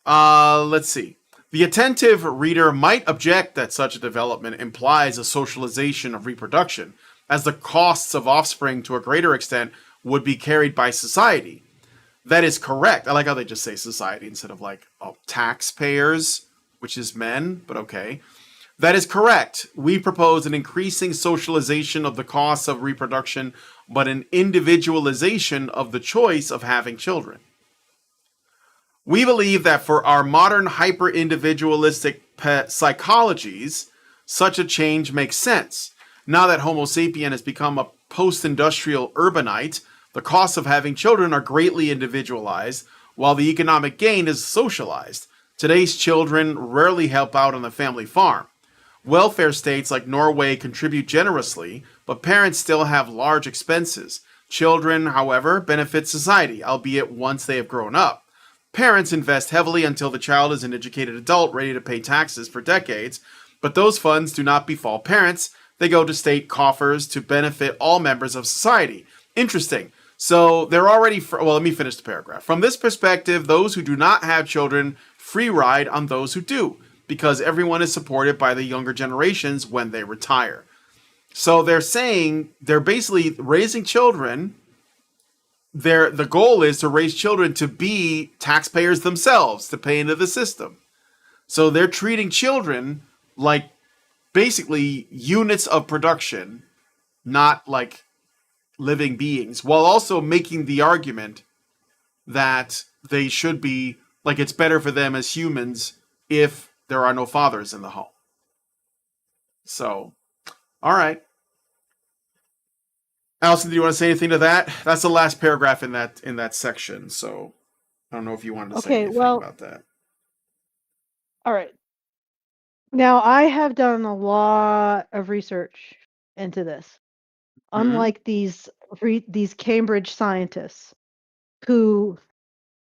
let's see. The attentive reader might object that such a development implies a socialization of reproduction, as the costs of offspring to a greater extent would be carried by society. That is correct. I like how they just say society instead of like taxpayers, which is men, but okay. That is correct. We propose an increasing socialization of the costs of reproduction, but an individualization of the choice of having children. We believe that for our modern hyper-individualistic psychologies, such a change makes sense. Now that Homo sapien has become a post-industrial urbanite, the costs of having children are greatly individualized, while the economic gain is socialized. Today's children rarely help out on the family farm. Welfare states like Norway contribute generously, but parents still have large expenses. Children, however, benefit society, albeit once they have grown up. Parents invest heavily until the child is an educated adult ready to pay taxes for decades, but those funds do not befall parents. They go to state coffers to benefit all members of society. Interesting. So they're already, well, let me finish the paragraph. From this perspective, those who do not have children free ride on those who do, because everyone is supported by the younger generations when they retire. So they're saying they're basically raising children the goal is to raise children to be taxpayers themselves, to pay into the system. So they're treating children like basically units of production, not like living beings, while also making the argument that they should be, like, it's better for them as humans if there are no fathers in the home. So, all right. Alison, do you want to say anything to that? That's the last paragraph in that section. So I don't know if you wanted to say anything about that. All right. Now, I have done a lot of research into this. Unlike these Cambridge scientists who,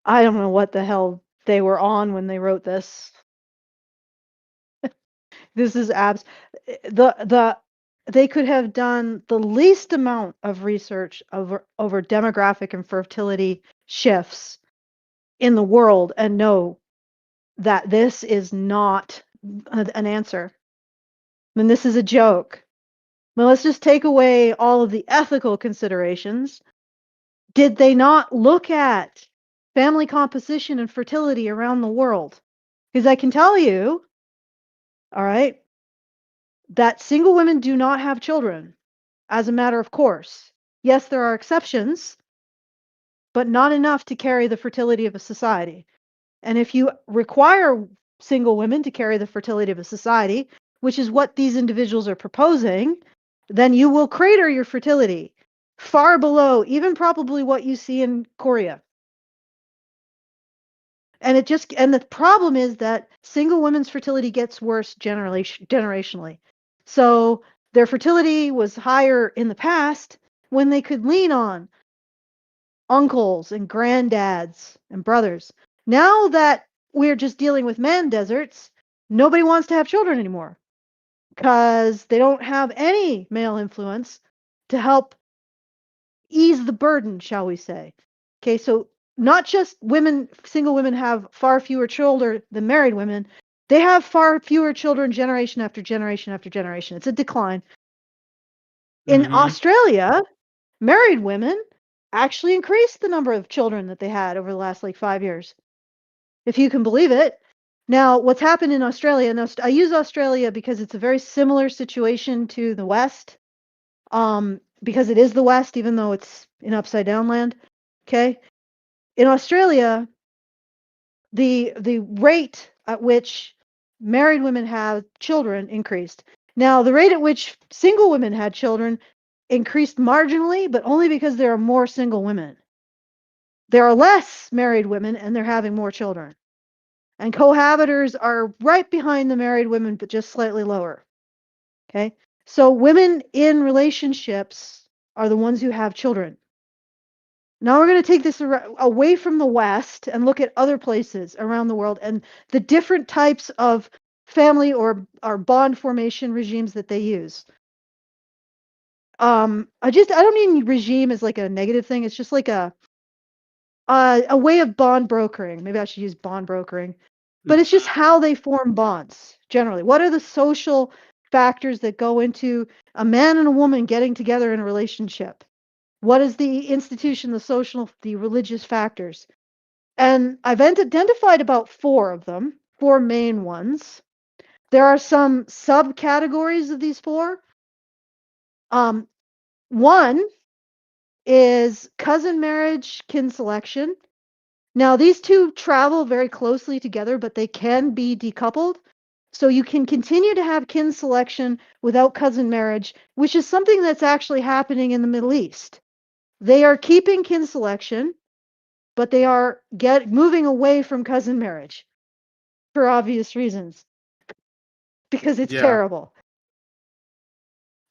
I don't know what the hell they were on when they wrote this. This is they could have done the least amount of research over demographic and fertility shifts in the world and know that this is not an answer. I mean, this is a joke. Well, let's just take away all of the ethical considerations. Did they not look at family composition and fertility around the world? Because I can tell you, all right, that single women do not have children as a matter of course. Yes, there are exceptions, but not enough to carry the fertility of a society. And if you require single women to carry the fertility of a society, which is what these individuals are proposing, then you will crater your fertility far below even probably what you see in Korea. And the problem is that single women's fertility gets worse generationally. So their fertility was higher in the past when they could lean on uncles and granddads and brothers. Now that we're just dealing with man deserts, nobody wants to have children anymore because they don't have any male influence to help ease the burden, shall we say. Okay, so not just single women have far fewer children than married women. They have far fewer children generation after generation after generation. It's a decline. In Australia, married women actually increased the number of children that they had over the last 5 years, if you can believe it. Now, what's happened in Australia, and I use Australia because it's a very similar situation to the West, because it is the West, even though it's in upside down land. Okay, in Australia, the rate at which married women have children increased. Now, the rate at which single women had children increased marginally, but only because there are more single women. There are less married women, and they're having more children. And cohabitors are right behind the married women, but just slightly lower. Okay, so women in relationships are the ones who have children. Now we're going to take this away from the West and look at other places around the world and the different types of family or bond formation regimes that they use. I don't mean regime as like a negative thing. It's just like a way of bond brokering. Maybe I should use bond brokering, but it's just how they form bonds generally. What are the social factors that go into a man and a woman getting together in a relationship? What is the institution, the social, the religious factors? And I've identified about 4 of them, 4 main ones. There are some subcategories of these 4. One is cousin marriage, kin selection. Now, these two travel very closely together, but they can be decoupled. So you can continue to have kin selection without cousin marriage, which is something that's actually happening in the Middle East. They are keeping kin selection, but they are moving away from cousin marriage for obvious reasons, because it's terrible.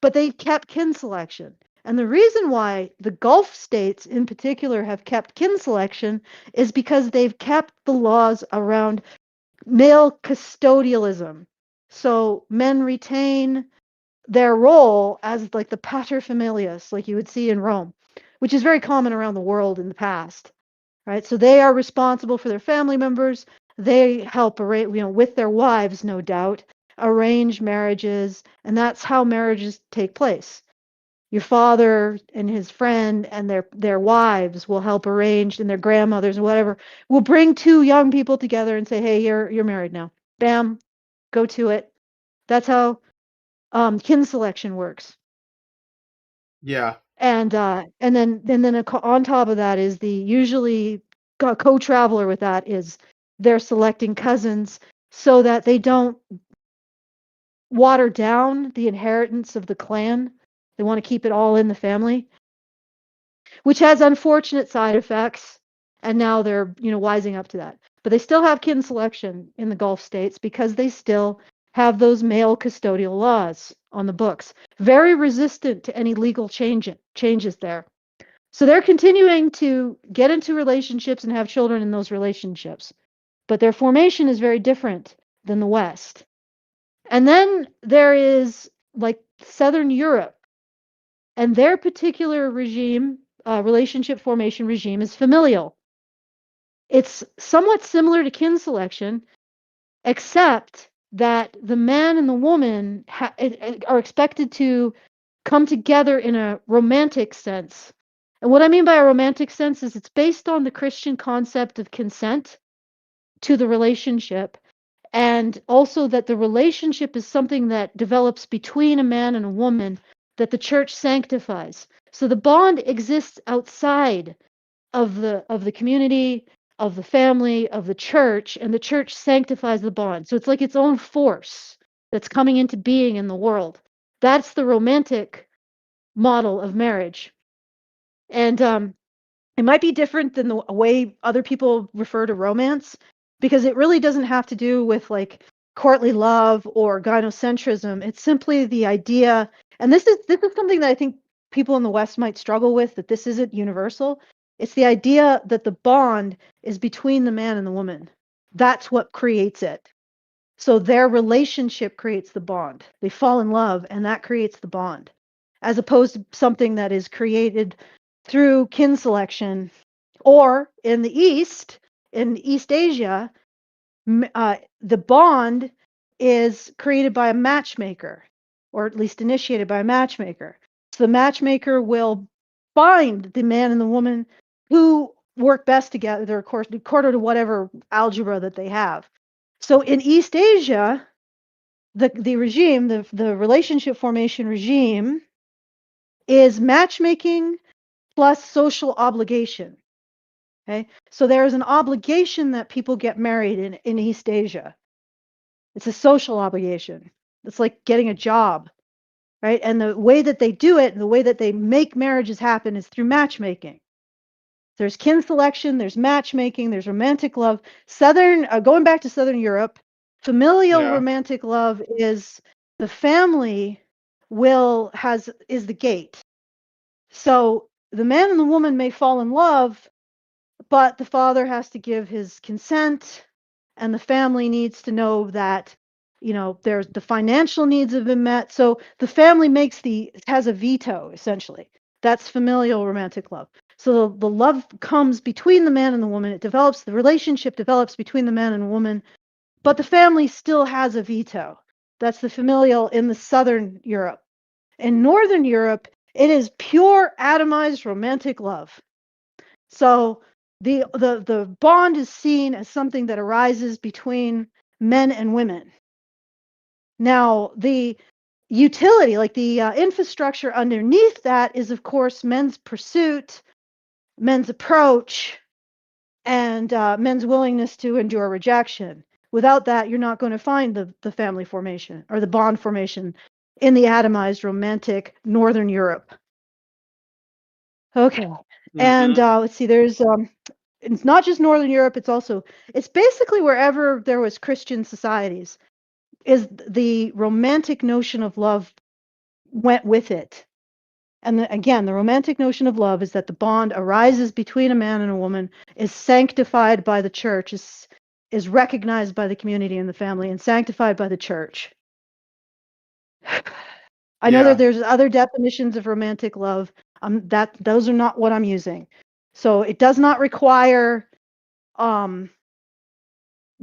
But they've kept kin selection. And the reason why the Gulf states in particular have kept kin selection is because they've kept the laws around male custodialism. So men retain their role as like the paterfamilias, like you would see in Rome, which is very common around the world in the past. Right? So they are responsible for their family members. They help with their wives, no doubt, arrange marriages, and that's how marriages take place. Your father and his friend and their wives will help arrange, and their grandmothers and whatever will bring two young people together and say, "Hey, you're married now. Bam, go to it." That's how kin selection works. Yeah. And on top of that is the usually co-traveler with that is they're selecting cousins so that they don't water down the inheritance of the clan. They want to keep it all in the family, which has unfortunate side effects. And now they're, wising up to that. But they still have kin selection in the Gulf states because they still have those male custodial laws on the books, very resistant to any legal changes there. So they're continuing to get into relationships and have children in those relationships. But their formation is very different than the West. And then there is like Southern Europe, and their particular regime, relationship formation regime, is familial. It's somewhat similar to kin selection, except that the man and the woman are expected to come together in a romantic sense. And what I mean by a romantic sense is it's based on the Christian concept of consent to the relationship, and also that the relationship is something that develops between a man and a woman that the church sanctifies. So the bond exists outside of the community, of the family, of the church, and the church sanctifies the bond. So it's like its own force that's coming into being in the world. That's the romantic model of marriage. And it might be different than the way other people refer to romance, because it really doesn't have to do with like courtly love or gynocentrism. It's simply the idea, and this is something that I think people in the West might struggle with, that this isn't universal. It's the idea that the bond is between the man and the woman. That's what creates it. So their relationship creates the bond. They fall in love, and that creates the bond, as opposed to something that is created through kin selection. Or in the East, in East Asia, the bond is created by a matchmaker, or at least initiated by a matchmaker. So the matchmaker will find the man and the woman who work best together, of course, according to whatever algebra that they have. So in East Asia, the regime, the relationship formation regime, is matchmaking plus social obligation. Okay, so there is an obligation that people get married in East Asia. It's a social obligation. It's like getting a job, right? And the way that they do it, and the way that they make marriages happen, is through matchmaking. There's kin selection, there's matchmaking, there's romantic love. Going back to Southern Europe, familial romantic love is the family is the gate. So the man and the woman may fall in love, but the father has to give his consent, and the family needs to know that, there's the financial needs have been met. So the family has a veto, essentially. That's familial romantic love. So the love comes between the man and the woman. The relationship develops between the man and woman, but the family still has a veto. That's the familial in the Southern Europe. In Northern Europe, it is pure atomized romantic love. So the bond is seen as something that arises between men and women. Now, the utility, like the infrastructure underneath that, is of course men's pursuit, men's approach, and men's willingness to endure rejection. Without that, you're not going to find the family formation or the bond formation in the atomized romantic Northern Europe. Okay. And let's see, it's not just Northern Europe, it's basically wherever there was Christian societies, is the romantic notion of love went with it. And again, the romantic notion of love is that the bond arises between a man and a woman, is sanctified by the church, is recognized by the community and the family, and sanctified by the church. I know that there's other definitions of romantic love. Those are not what I'm using. So it does not require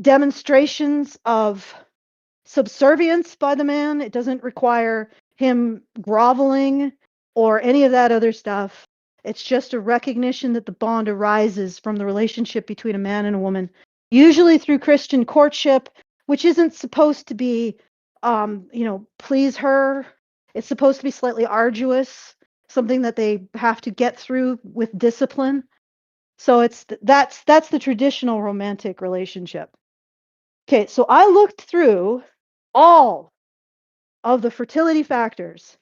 demonstrations of subservience by the man. It doesn't require him groveling or any of that other stuff. It's just a recognition that the bond arises from the relationship between a man and a woman, usually through Christian courtship, which isn't supposed to be, please her. It's supposed to be slightly arduous, something that they have to get through with discipline. So that's the traditional romantic relationship. Okay, so I looked through all of the fertility factors,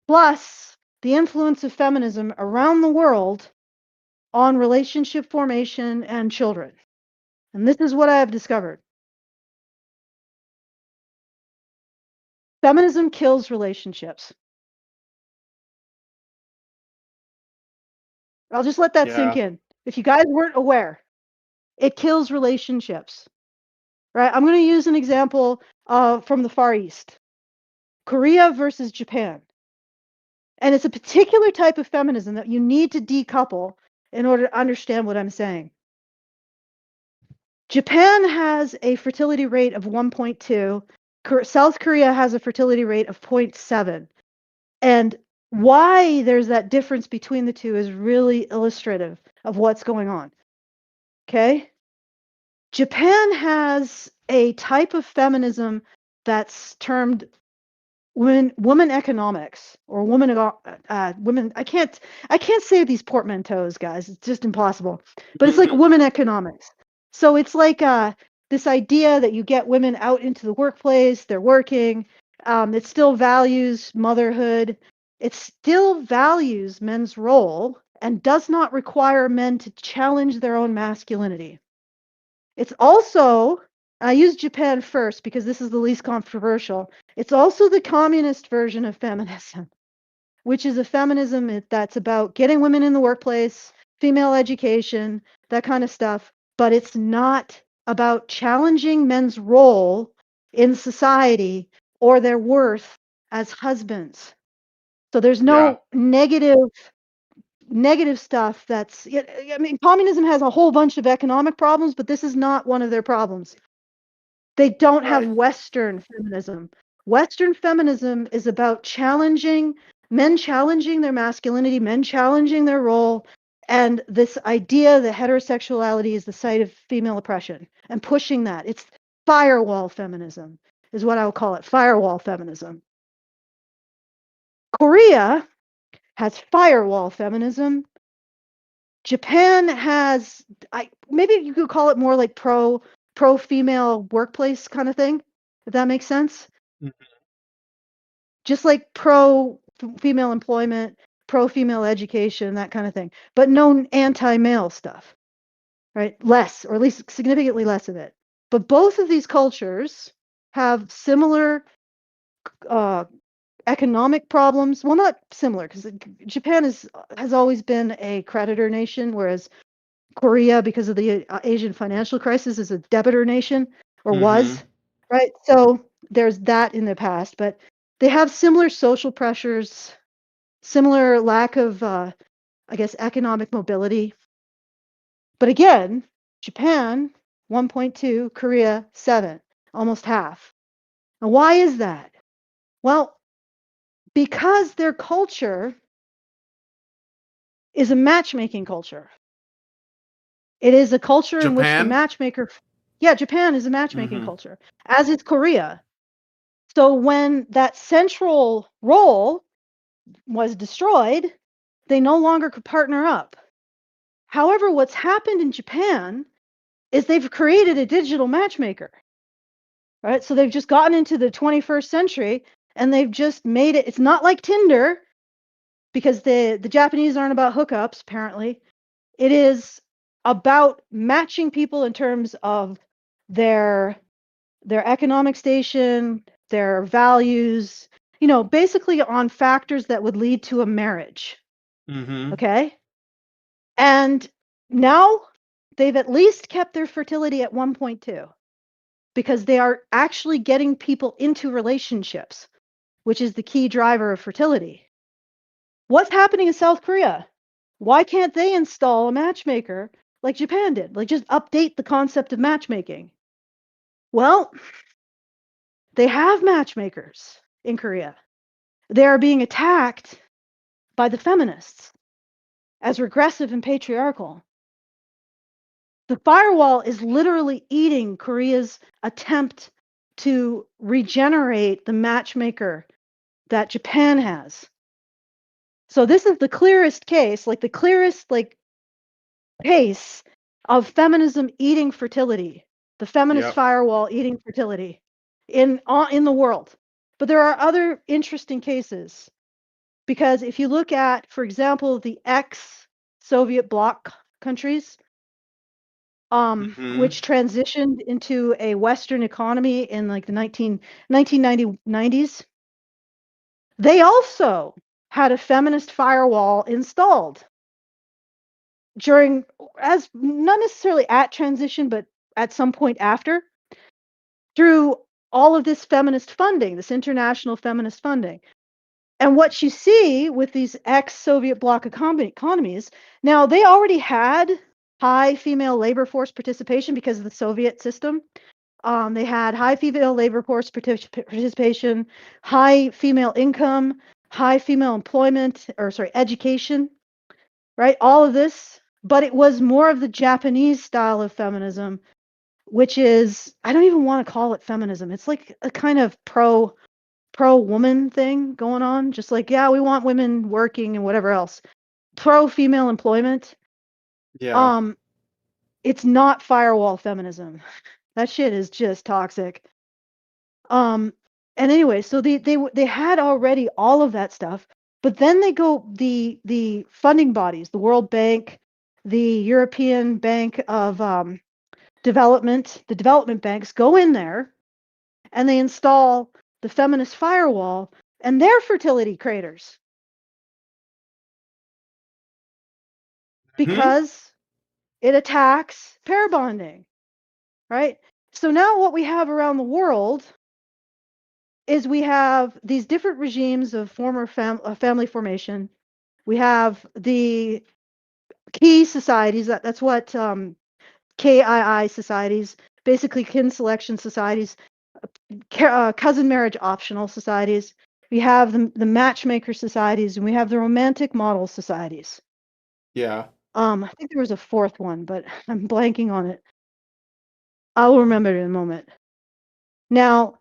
plus the influence of feminism around the world on relationship formation and children. And this is what I have discovered. Feminism kills relationships. I'll just let that sink in. If you guys weren't aware, it kills relationships. Right? I'm going to use an example from the Far East. Korea versus Japan. And it's a particular type of feminism that you need to decouple in order to understand what I'm saying. Japan has a fertility rate of 1.2. South Korea has a fertility rate of 0.7. And why there's that difference between the two is really illustrative of what's going on. Okay? Japan has a type of feminism that's termed women economics or women. I can't say these portmanteaus, guys. It's just impossible. But it's like women economics. So it's like this idea that you get women out into the workplace, they're working. It still values motherhood. It still values men's role and does not require men to challenge their own masculinity. It's also, I use Japan first because this is the least controversial. It's also the communist version of feminism, which is a feminism that's about getting women in the workplace, female education, that kind of stuff. But it's not about challenging men's role in society or their worth as husbands. So there's no negative stuff that's, I mean, communism has a whole bunch of economic problems, but this is not one of their problems. They don't have Western feminism. Western feminism is about men challenging their masculinity, men challenging their role, and this idea that heterosexuality is the site of female oppression and pushing that. It's firewall feminism is what I would call it, firewall feminism. Korea has firewall feminism. Japan has, maybe you could call it more like pro female workplace kind of thing, if that makes sense. Just like pro female employment, pro female education, that kind of thing, but no anti-male stuff, right? Less, or at least significantly less of it. But both of these cultures have similar economic problems. Well, not similar, because Japan has always been a creditor nation, whereas Korea, because of the Asian financial crisis, is a debtor nation, or was, right? So there's that in the past, but they have similar social pressures, similar lack of, economic mobility. But again, Japan, 1.2, Korea, 7, almost half. Now, why is that? Well, because their culture is a matchmaking culture. It is a culture in which the matchmaker, Japan is a matchmaking culture, as is Korea. So when that central role was destroyed, they no longer could partner up. However, what's happened in Japan is they've created a digital matchmaker, right? So they've just gotten into the 21st century and they've just made it, it's not like Tinder, because the Japanese aren't about hookups, apparently. It is about matching people in terms of their economic station, their values, basically on factors that would lead to a marriage. Okay? And now they've at least kept their fertility at 1.2 because they are actually getting people into relationships, which is the key driver of fertility. What's happening in South Korea? Why can't they install a matchmaker like Japan did? Like, just update the concept of matchmaking. Well, they have matchmakers in Korea. They are being attacked by the feminists as regressive and patriarchal. The firewall is literally eating Korea's attempt to regenerate the matchmaker that Japan has. So this is the clearest case, like the clearest case of feminism eating fertility, the feminist Yep. firewall eating fertility in the world. But there are other interesting cases, because if you look at, for example, the ex-Soviet bloc countries, which transitioned into a Western economy in like the 1990s, they also had a feminist firewall installed during, as not necessarily at transition, but at some point after, through all of this feminist funding, this international feminist funding. And what you see with these ex-Soviet bloc economies, now they already had high female labor force participation because of the Soviet system. They had high female labor force participation, high female income, high female employment, education, right? All of this, but it was more of the Japanese style of feminism, which is, I don't even want to call it feminism. It's like a kind of pro-woman thing going on. Just like, yeah, we want women working and whatever else. Pro-female employment. Yeah. It's not firewall feminism. That shit is just toxic. And anyway, so they had already all of that stuff, but then they go, the funding bodies, the World Bank, the European Bank of Development, the development banks go in there and they install the feminist firewall, and they're fertility craters because it attacks pair bonding, right? So now what we have around the world is we have these different regimes of former family formation. We have the key societies, that's what KII societies, basically kin selection societies, cousin marriage optional societies. We have the matchmaker societies, and we have the romantic model societies. Yeah. I think there was a fourth one, but I'm blanking on it. I'll remember it in a moment. Now,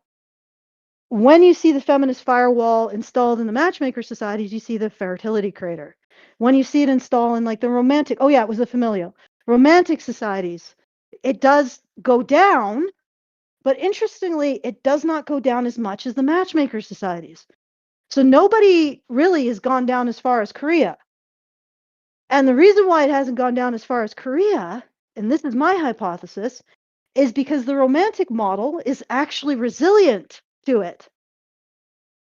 when you see the feminist firewall installed in the matchmaker societies, you see the fertility crater. When you see it installed in like the romantic, oh yeah, it was the familial. Romantic societies, it does go down, but interestingly, it does not go down as much as the matchmaker societies. So nobody really has gone down as far as Korea. And the reason why it hasn't gone down as far as Korea, and this is my hypothesis, is because the romantic model is actually resilient to it.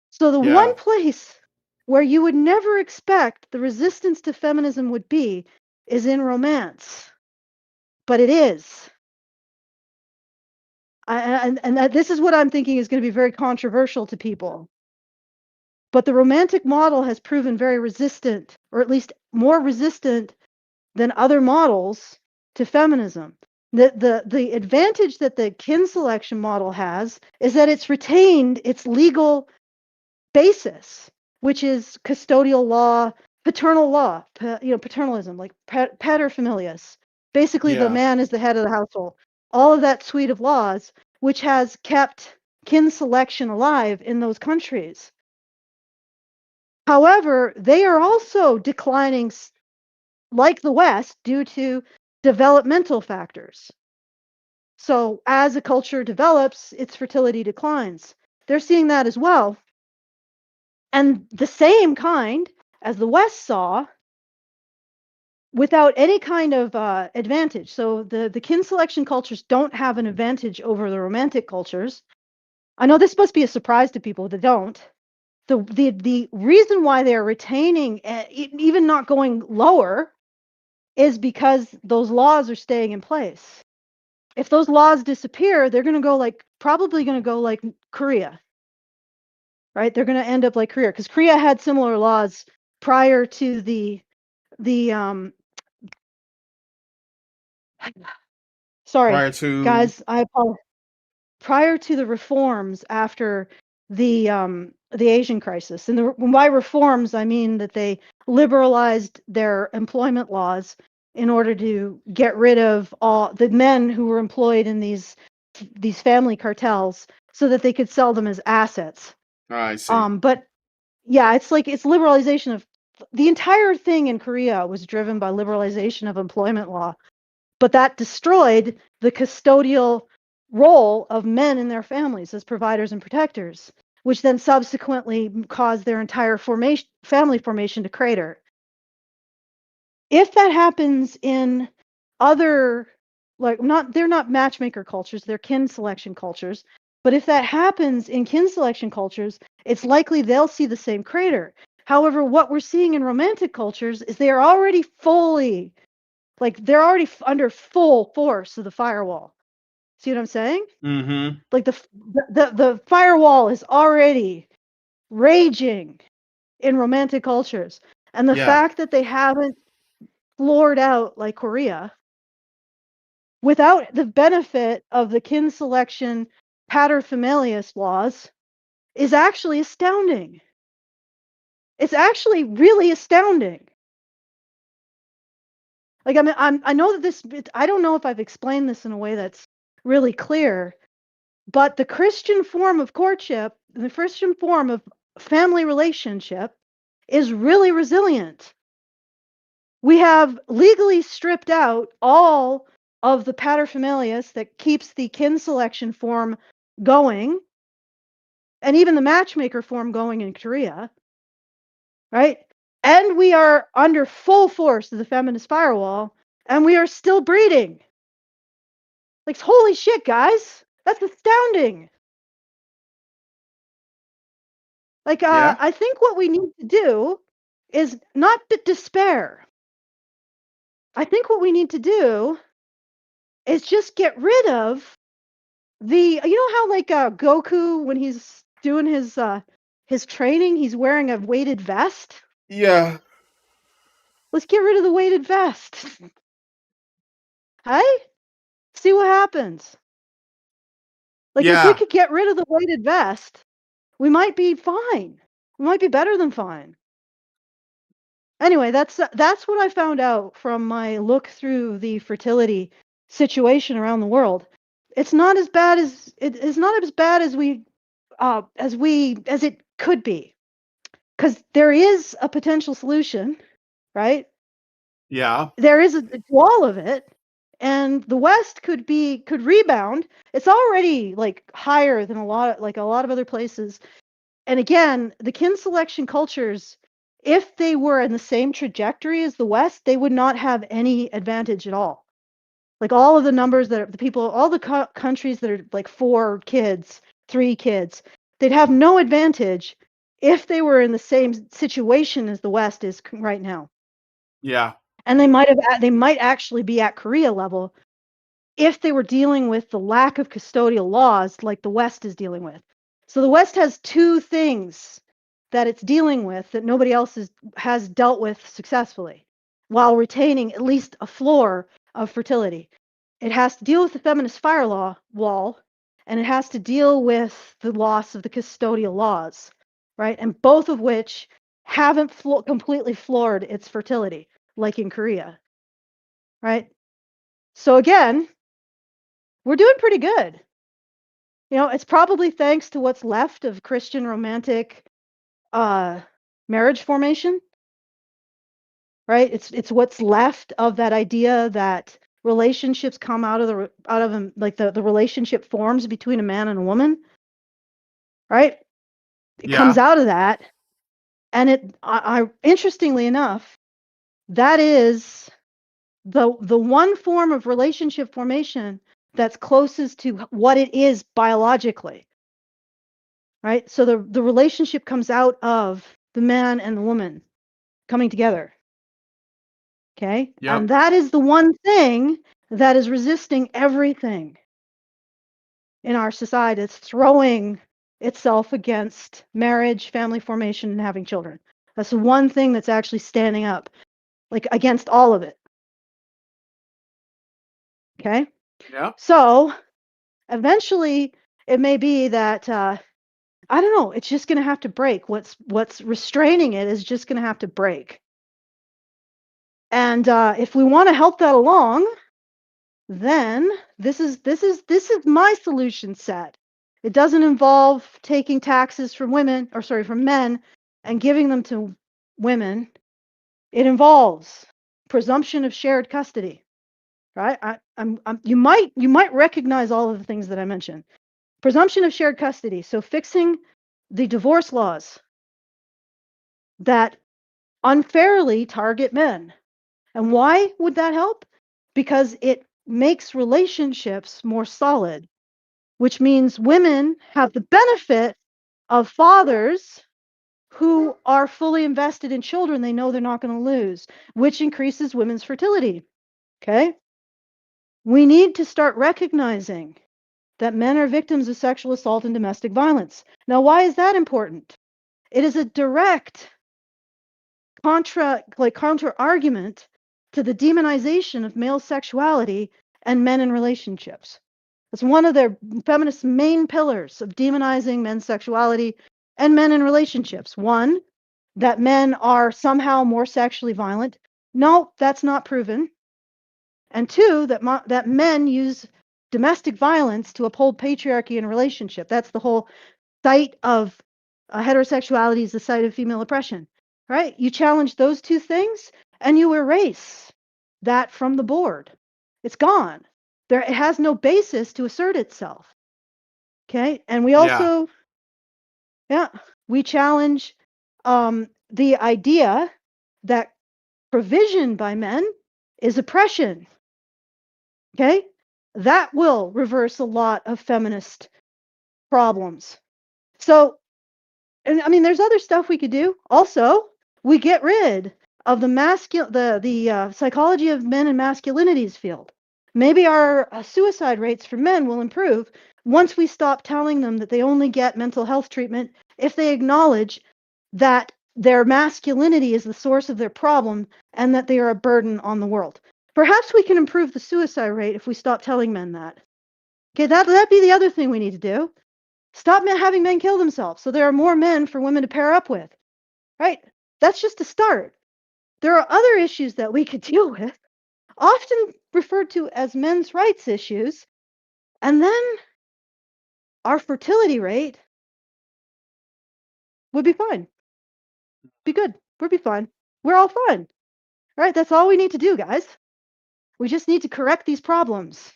So the one place where you would never expect the resistance to feminism would be is in romance. But it is. And this is what I'm thinking is going to be very controversial to people. But the romantic model has proven very resistant, or at least more resistant than other models to feminism. The advantage that the kin selection model has is that it's retained its legal basis, which is custodial law, paternal law, paternalism, like paterfamilias. Basically, the man is the head of the household. All of that suite of laws, which has kept kin selection alive in those countries. However, they are also declining, like the West, due to developmental factors. So as a culture develops, its fertility declines. They're seeing that as well. And the same kind as the West saw, without any kind of advantage. So the kin selection cultures don't have an advantage over the romantic cultures. I know this must be a surprise to people that don't. The reason why they're retaining, even not going lower, is because those laws are staying in place. If those laws disappear, they're going to go probably going to go like Korea, right? They're going to end up like Korea, because Korea had similar laws prior to the sorry, Prior to guys, I apologize. Prior to the reforms after the the Asian crisis. And by reforms, I mean that they liberalized their employment laws in order to get rid of all the men who were employed in these family cartels so that they could sell them as assets. I see. But yeah, it's liberalization of the entire thing in Korea was driven by liberalization of employment law. But that destroyed the custodial role of men in their families as providers and protectors, which then subsequently caused their entire family formation to crater. If that happens in other, they're not matchmaker cultures, they're kin selection cultures. But if that happens in kin selection cultures, it's likely they'll see the same crater. However, what we're seeing in romantic cultures is they are already fully, they're already under full force of the firewall. See what I'm saying? Mm-hmm. Like the firewall is already raging in romantic cultures. And the fact that they haven't floored out like Korea without the benefit of the kin selection paterfamilias laws is actually astounding. It's actually really astounding. Like, I mean, I know that I don't know if I've explained this in a way that's really clear, but the Christian form of courtship, the Christian form of family relationship is really resilient. We have legally stripped out all of the paterfamilias that keeps the kin selection form going, and even the matchmaker form going in Korea, right? And we are under full force of the feminist firewall, and we are still breeding. Like, holy shit, guys. That's astounding. Like, I think what we need to do is not despair. I think what we need to do is just get rid of you know how Goku, when he's doing his training, he's wearing a weighted vest? Yeah. Let's get rid of the weighted vest. Hey? See what happens. Like, if we could get rid of the weighted vest, we might be fine. We might be better than fine. Anyway, that's what I found out from my look through the fertility situation around the world. It's not as bad as as it could be, because there is a potential solution, right? Yeah. There is to all of it, and the West could rebound. It's already higher than a lot of other places. And again, the kin selection cultures, if they were in the same trajectory as the West, they would not have any advantage at all. Like, all of the numbers all the countries that are like 4 kids, 3 kids, they'd have no advantage if they were in the same situation as the West is right now. Yeah. And they might actually be at Korea level if they were dealing with the lack of custodial laws like the West is dealing with. So the West has 2 things that it's dealing with that nobody else has dealt with successfully, while retaining at least a floor of fertility. It has to deal with the feminist firewall wall, and it has to deal with the loss of the custodial laws, right? And both of which haven't completely floored its fertility, like in Korea, right? So again, we're doing pretty good. You know, it's probably thanks to what's left of Christian romantic marriage formation, right? It's what's left of that idea that relationships come out of the relationship forms between a man and a woman, right? It comes out of that, and I interestingly enough, that is the one form of relationship formation that's closest to what it is biologically, right? So the relationship comes out of the man and the woman coming together. Okay? Yep. And that is the one thing that is resisting everything in our society. It's throwing itself against marriage, family formation, and having children. That's the one thing that's actually standing up, against all of it. Okay? Yeah. So eventually it may be that I don't know. It's just going to have to break. What's restraining it is just going to have to break. And if we want to help that along, then this is my solution set. It doesn't involve taking taxes from from men and giving them to women. It involves presumption of shared custody, right? You might recognize all of the things that I mentioned. Presumption of shared custody. So fixing the divorce laws that unfairly target men. And why would that help? Because it makes relationships more solid, which means women have the benefit of fathers who are fully invested in children they know they're not going to lose, which increases women's fertility. Okay? We need to start recognizing that men are victims of sexual assault and domestic violence. Now, why is that important? It is a direct counter argument to the demonization of male sexuality and men in relationships. It's one of their feminist main pillars of demonizing men's sexuality and men in relationships. One, that men are somehow more sexually violent. No, that's not proven. And two, that men use domestic violence to uphold patriarchy in a relationship. That's the whole site of heterosexuality is the site of female oppression, right? You challenge those two things and you erase that from the board. It's gone. It has no basis to assert itself. Okay, and we also, we challenge the idea that provision by men is oppression. Okay, that will reverse a lot of feminist problems. So, and I mean, there's other stuff we could do. Also, we get rid of the psychology of men and masculinities field. Maybe our suicide rates for men will improve once we stop telling them that they only get mental health treatment if they acknowledge that their masculinity is the source of their problem and that they are a burden on the world. Perhaps we can improve the suicide rate if we stop telling men that. Okay, that'd be the other thing we need to do. Stop having men kill themselves so there are more men for women to pair up with. Right? That's just a start. There are other issues that we could deal with, often referred to as men's rights issues, and then our fertility rate would be fine. Be good. We'll be fine. We're all fine. All right, that's all we need to do, guys. We just need to correct these problems.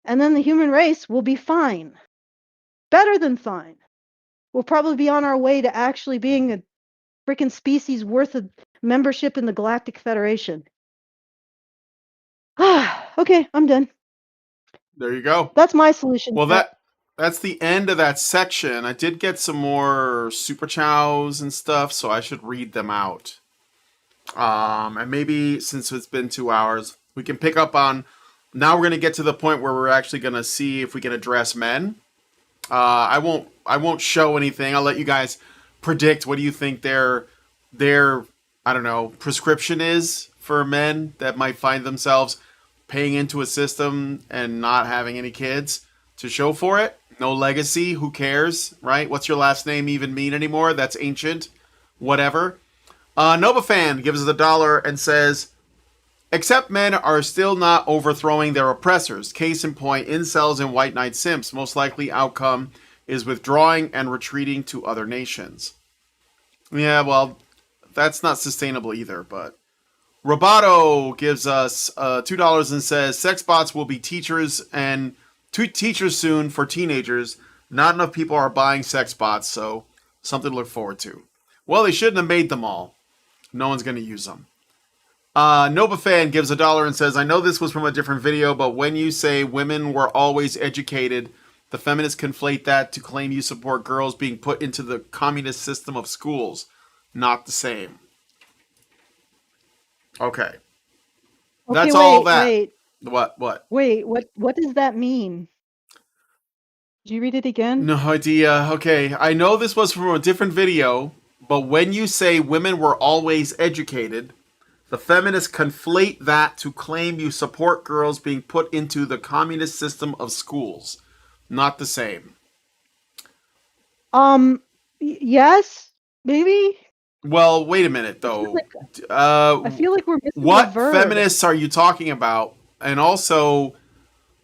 And then the human race will be fine. Better than fine. We'll probably be on our way to actually being a freaking species worth of membership in the Galactic Federation. Okay, I'm done. There you go. That's my solution. Well, that's the end of that section. I did get some more super chows and stuff, so I should read them out. And maybe since it's been 2 hours, we can pick up on. Now we're gonna get to the point where we're actually gonna see if we can address men. I won't show anything. I'll let you guys predict. What do you think their I don't know, prescription is for men that might find themselves paying into a system and not having any kids to show for it? No legacy. Who cares, right? What's your last name even mean anymore? That's ancient. Whatever. Nobafan gives us $1 and says, except men are still not overthrowing their oppressors. Case in point, incels and white knight simps. Most likely outcome is withdrawing and retreating to other nations. Yeah, well, that's not sustainable either, but Roboto gives us $2 and says, sex bots will be teachers and teachers soon for teenagers. Not enough people are buying sex bots, so something to look forward to. Well, they shouldn't have made them all. No one's going to use them. Nobafan gives $1 and says, I know this was from a different video, but when you say women were always educated, the feminists conflate that to claim you support girls being put into the communist system of schools. Not the same. Okay. That's all that. Wait. What? Wait, what does that mean? Did you read it again? No idea. Okay, I know this was from a different video, but when you say women were always educated, the feminists conflate that to claim you support girls being put into the communist system of schools. Not the same. Yes, maybe. Well, wait a minute I feel though. like we're missing the What verb. feminists are you talking about? And also,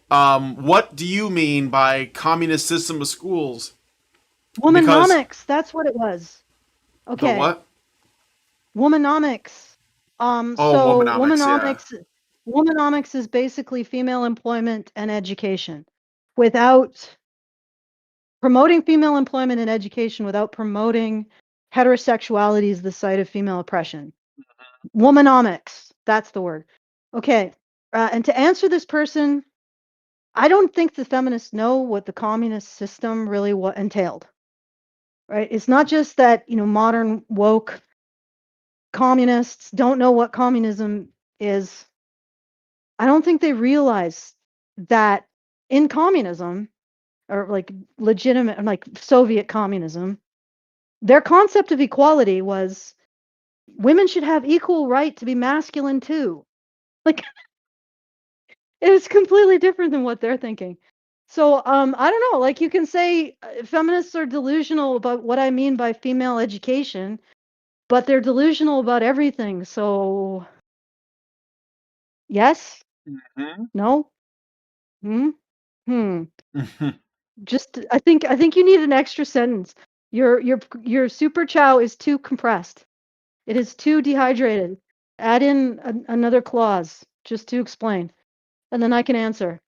what do you mean by communist system of schools? Because Womanomics, that's what it was. the Okay. what? Womanomics. Oh, So womanomics. Yeah. womanomics is basically female employment and education. Without promoting female employment and education, without promoting heterosexuality is the site of female oppression. Womanomics, that's the word. Okay. And to answer this person, I don't think the feminists know what the communist system really entailed. Right? It's not just that, modern woke communists don't know what communism is. I don't think they realize that in communism, or like legitimate, like Soviet communism, their concept of equality was women should have equal right to be masculine too. Like it was completely different than what they're thinking. So I don't know. Like you can say feminists are delusional about what I mean by female education, but they're delusional about everything. So yes, no, hmm, hmm. Just I think you need an extra sentence. Your super chow is too compressed. It is too dehydrated. Add in another clause just to explain, and then I can answer.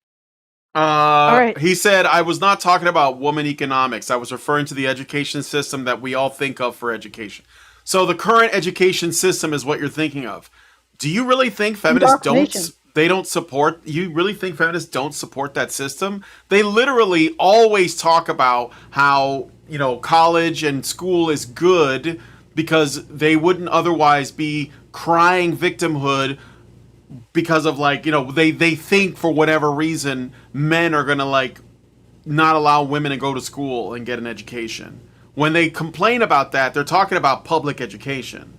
All right. He said, I was not talking about woman economics. I was referring to the education system that we all think of for education. So the current education system is what you're thinking of. Do you really think feminists Indoctrination. don't support, you really think feminists don't support that system? They literally always talk about how, college and school is good because they wouldn't otherwise be crying victimhood because of they think for whatever reason men are gonna not allow women to go to school and get an education. When they complain about that, they're talking about public education.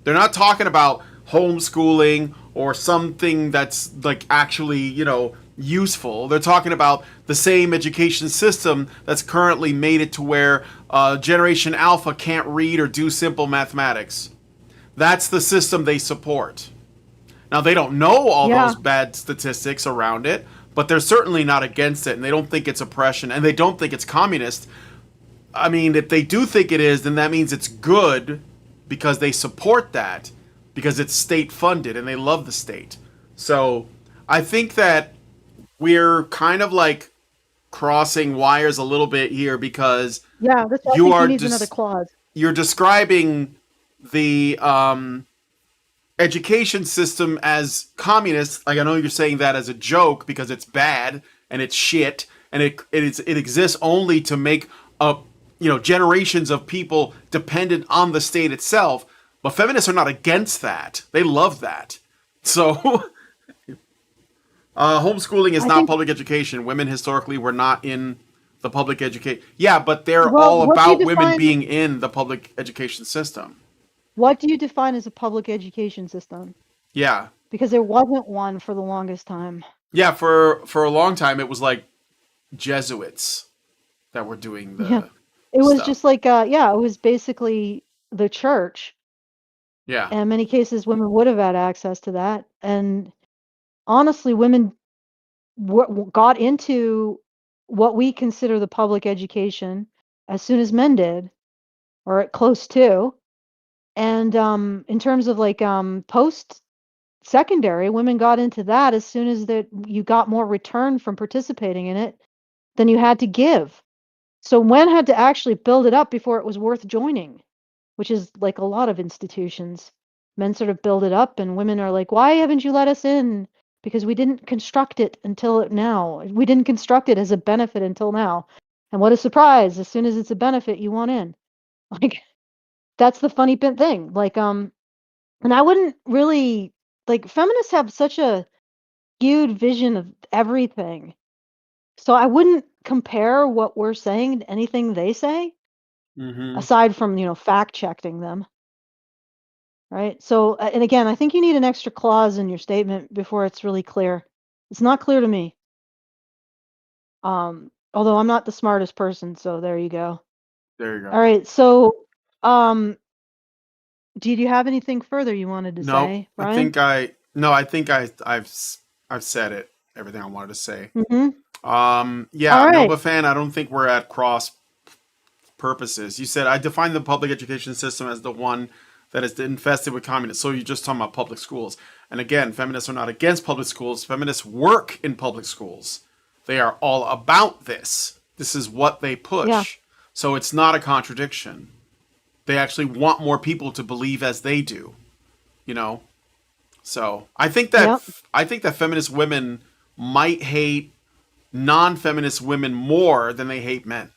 They're not talking about homeschooling or something that's actually useful. They're talking about the same education system that's currently made it to where Generation Alpha can't read or do simple mathematics. That's the system they support. Now, they don't know all those Yeah. bad statistics around it, but they're certainly not against it, and they don't think it's oppression, and they don't think it's communist. I mean, if they do think it is, then that means it's good because they support that, because it's state funded and they love the state. So I think that we're kind of crossing wires a little bit here because Yeah. That's. I you think he are needs another just clause. you're describing the education system as communist. Like, I know you're saying that as a joke because it's bad and it's shit and it exists only to make generations of people dependent on the state itself. But feminists are not against that. They love that. So homeschooling is I not think. public education. Women historically were not in the public education. Yeah, but they're Well, all what do you about women define? being in the public education system. What do you define as a public education system? Yeah. Because there wasn't one for the longest time. Yeah, for a long time it was like Jesuits that were doing Yeah. the It was stuff. just like yeah, it was basically the church. Yeah. And in many cases, women would have had access to that. And honestly, women got into what we consider the public education as soon as men did, or close to. And in terms of post secondary, women got into that as soon as that you got more return from participating in it than you had to give. So men had to actually build it up before it was worth joining, which is like a lot of institutions. Men sort of build it up, and women are like, "Why haven't you let us in?" Because we didn't construct it until now. We didn't construct it as a benefit until now. And what a surprise! As soon as it's a benefit, you want in. Like that's the funny thing. And I wouldn't really feminists have such a skewed vision of everything. So I wouldn't compare what we're saying to anything they say, Mm-hmm. aside from, fact checking them. Right. So, and again, I think you need an extra clause in your statement before it's really clear. It's not clear to me. Although I'm not the smartest person, so there you go. There you go. All right. So, did you have anything further you wanted to No, say, I Brian? think I've said it. Everything I wanted to say. Mm-hmm. Yeah, All right. Nova fan. I don't think we're at cross purposes. You said I define the public education system as the one that is infested with communists. So you're just talking about public schools. And again, feminists are not against public schools. Feminists work in public schools. They are all about this. This is what they Yeah. push. So it's not a contradiction. They actually want more people to believe as they do, you know? So Yep. I think that feminist women might hate non-feminist women more than they hate men.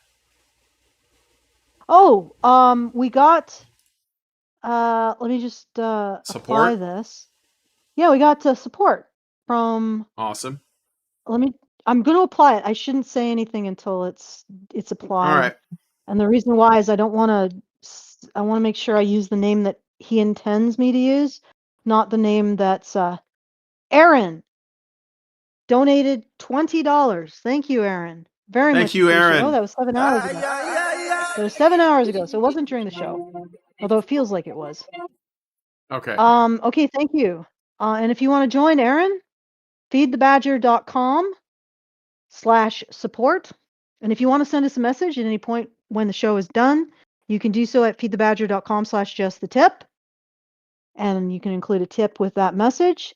Oh, we got. Let me just apply Support? this. Yeah, we got support from. Awesome. Let me. I'm going to apply it. I shouldn't say anything until it's All applied. right. And the reason why is I don't want to. I want to make sure I use the name that he intends me to use, not the name that's Aaron donated $20. Thank you, Aaron. Very Thank much you, appreciated. Oh, Aaron. that was 7 hours ago. That was 7 hours ago, so it wasn't during the show, although it feels like it was. Okay. Okay, thank you. And if you want to join Aaron, feedthebadger.com/support. And if you want to send us a message at any point when the show is done, you can do so at feedthebadger.com/justthetip. And you can include a tip with that message.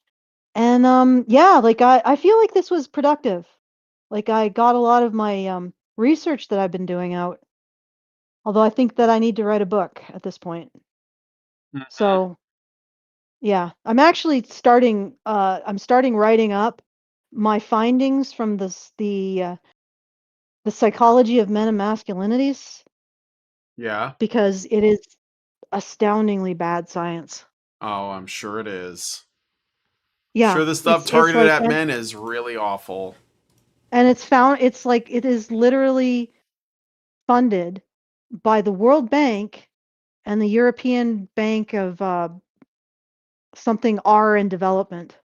And yeah, like I feel like this was productive. Like I got a lot of my research that I've been doing out. Although I think that I need to write a book at this point. So yeah, I'm actually starting. I'm starting writing up my findings from the psychology of men and masculinities Yeah. because it is astoundingly bad science. Oh, I'm sure it is. Yeah, Sure, the stuff it's targeted like at men is really awful. and it's found. It's like it is literally funded by the World Bank and the European Bank of something R and development,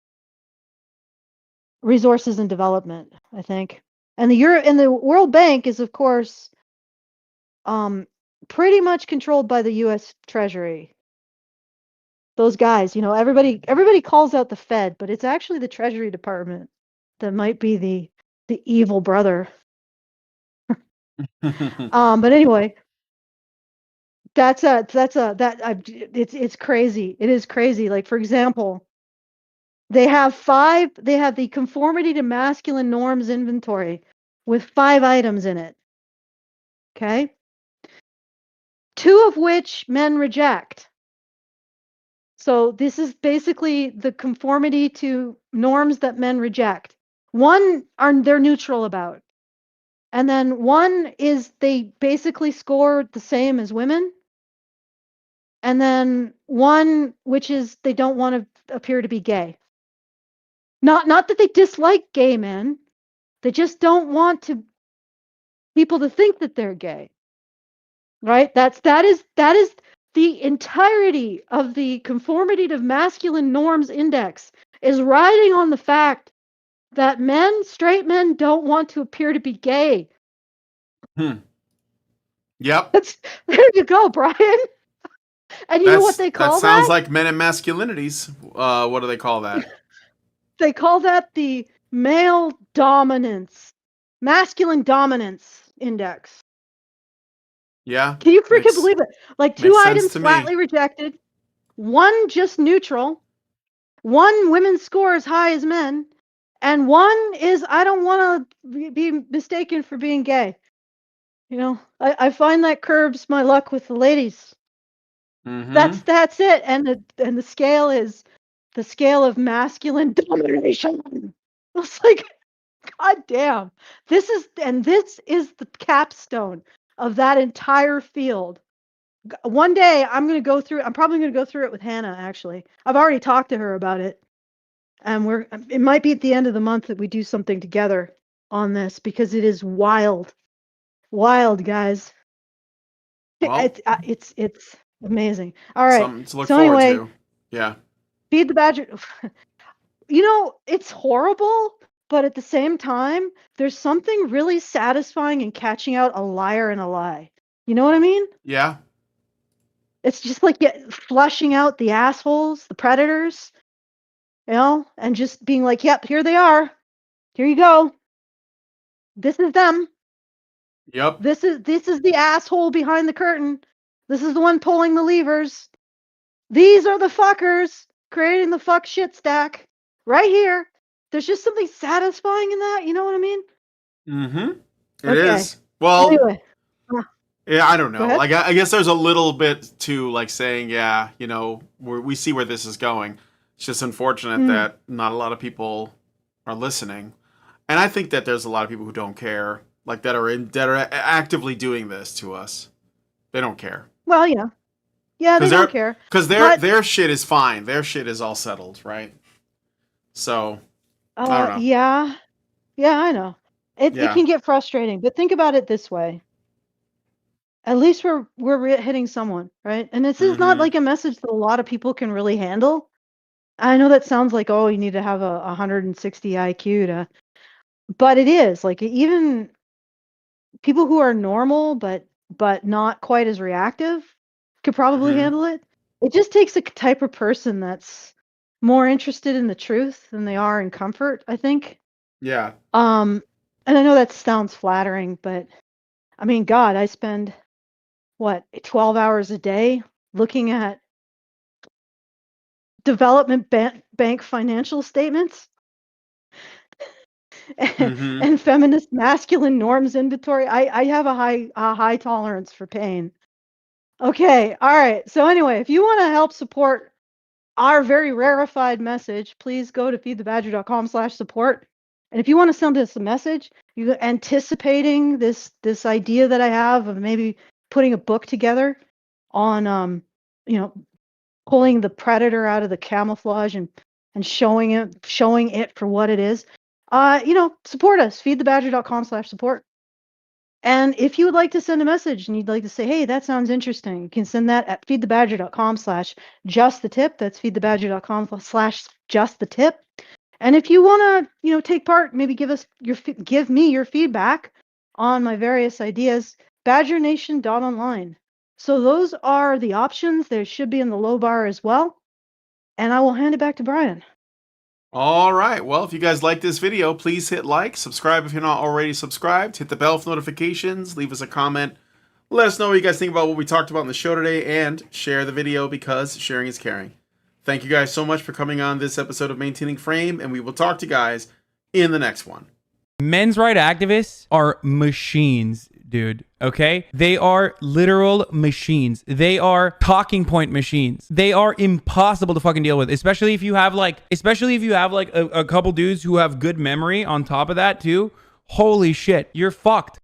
resources and development, I think. And the World Bank is of course pretty much controlled by the US Treasury. Those guys, everybody calls out the Fed, but it's actually the Treasury Department that might be the evil brother. But anyway, it's crazy. It is crazy. Like for example, they have the conformity to masculine norms inventory with 5 items in it. Okay? 2 of which men reject. So this is basically the conformity to norms that men reject. One they're neutral about. And then one is they basically score the same as women. And then one which is they don't want to appear to be gay. Not that they dislike gay men. They just don't want people to think that they're gay. Right? That is the entirety of the conformity to masculine norms index is riding on the fact that straight men don't want to appear to be gay. Yep. There you go, Brian. And you know what they That call sounds that? like men and masculinities. What do they call that? They call that the male dominance, masculine dominance index. Yeah. Can you freaking Makes believe it? Like 2 makes sense items to me. flatly rejected, one just neutral, one women's score as high as men, and one is I don't want to be mistaken for being gay. I find that curbs my luck with the ladies. Mm-hmm. That's it. And the scale is the scale of masculine domination. It's like, God damn. This is the capstone of that entire field. One day I'm probably gonna go through it with Hannah, actually. I've already talked to her about it. And it might be at the end of the month that we do something together on this because it is wild. Wild, guys. Well, It's amazing. All right. something to look So forward anyway, to. Yeah. feed the badger. It's horrible, but at the same time, there's something really satisfying in catching out a liar in a lie. You know what I mean? Yeah. It's just like flushing out the assholes, the predators, and just being like, yep, here they are. Here you go. This is them. Yep. This is the asshole behind the curtain. This is the one pulling the levers. These are the fuckers creating the fuck shit stack right here. There's just something satisfying in that. You know what I mean? Mm-hmm. It Okay. is. Well, Anyway. yeah, I don't Go know. ahead. Like, I guess there's a little bit to like saying, yeah, we see where this is going. It's just unfortunate that not a lot of people are listening, and I think that there's a lot of people who don't care, like that are actively doing this to us. They don't care. Well, yeah, they don't care. Because But their shit is fine. Their shit is all settled, right? So I don't know. yeah, I know. It Yeah. can get frustrating, but think about it this way. At least we're hitting someone, right? And this is not like a message that a lot of people can really handle. I know that sounds like, oh, you need to have a 160 IQ but it is like even people who are normal but not quite as reactive could probably handle it. It just takes a type of person that's more interested in the truth than they are in comfort, I think. Yeah. And I know that sounds flattering, but I mean, God, I spend 12 hours a day looking at development bank financial statements and feminist masculine norms inventory. I have a high tolerance for pain. Okay, all right. So anyway, if you want to help support our very rarefied message, please go to feedthebadger.com/support. And if you want to send us a message, you anticipating this idea that I have of maybe putting a book together on pulling the predator out of the camouflage and showing it for what it is. Support us, feedthebadger.com/support. And if you would like to send a message and you'd like to say, hey, that sounds interesting, you can send that at feedthebadger.com/justthetip. That's feedthebadger.com/justthetip. And if you want to, take part, maybe give me your feedback on my various ideas, badgernation.online. So those are the options. There should be in the low bar as well. And I will hand it back to Brian. All right. Well, if you guys like this video, please hit like, subscribe if you're not already subscribed, hit the bell for notifications, leave us a comment, let us know what you guys think about what we talked about in the show today, and share the video because sharing is caring. Thank you guys so much for coming on this episode of Maintaining Frame, and we will talk to you guys in the next one. Men's rights activists are machines, dude. Okay? They are literal machines. They are talking point machines. They are impossible to fucking deal with, especially if you have like a couple dudes who have good memory on top of that too. Holy shit, you're fucked.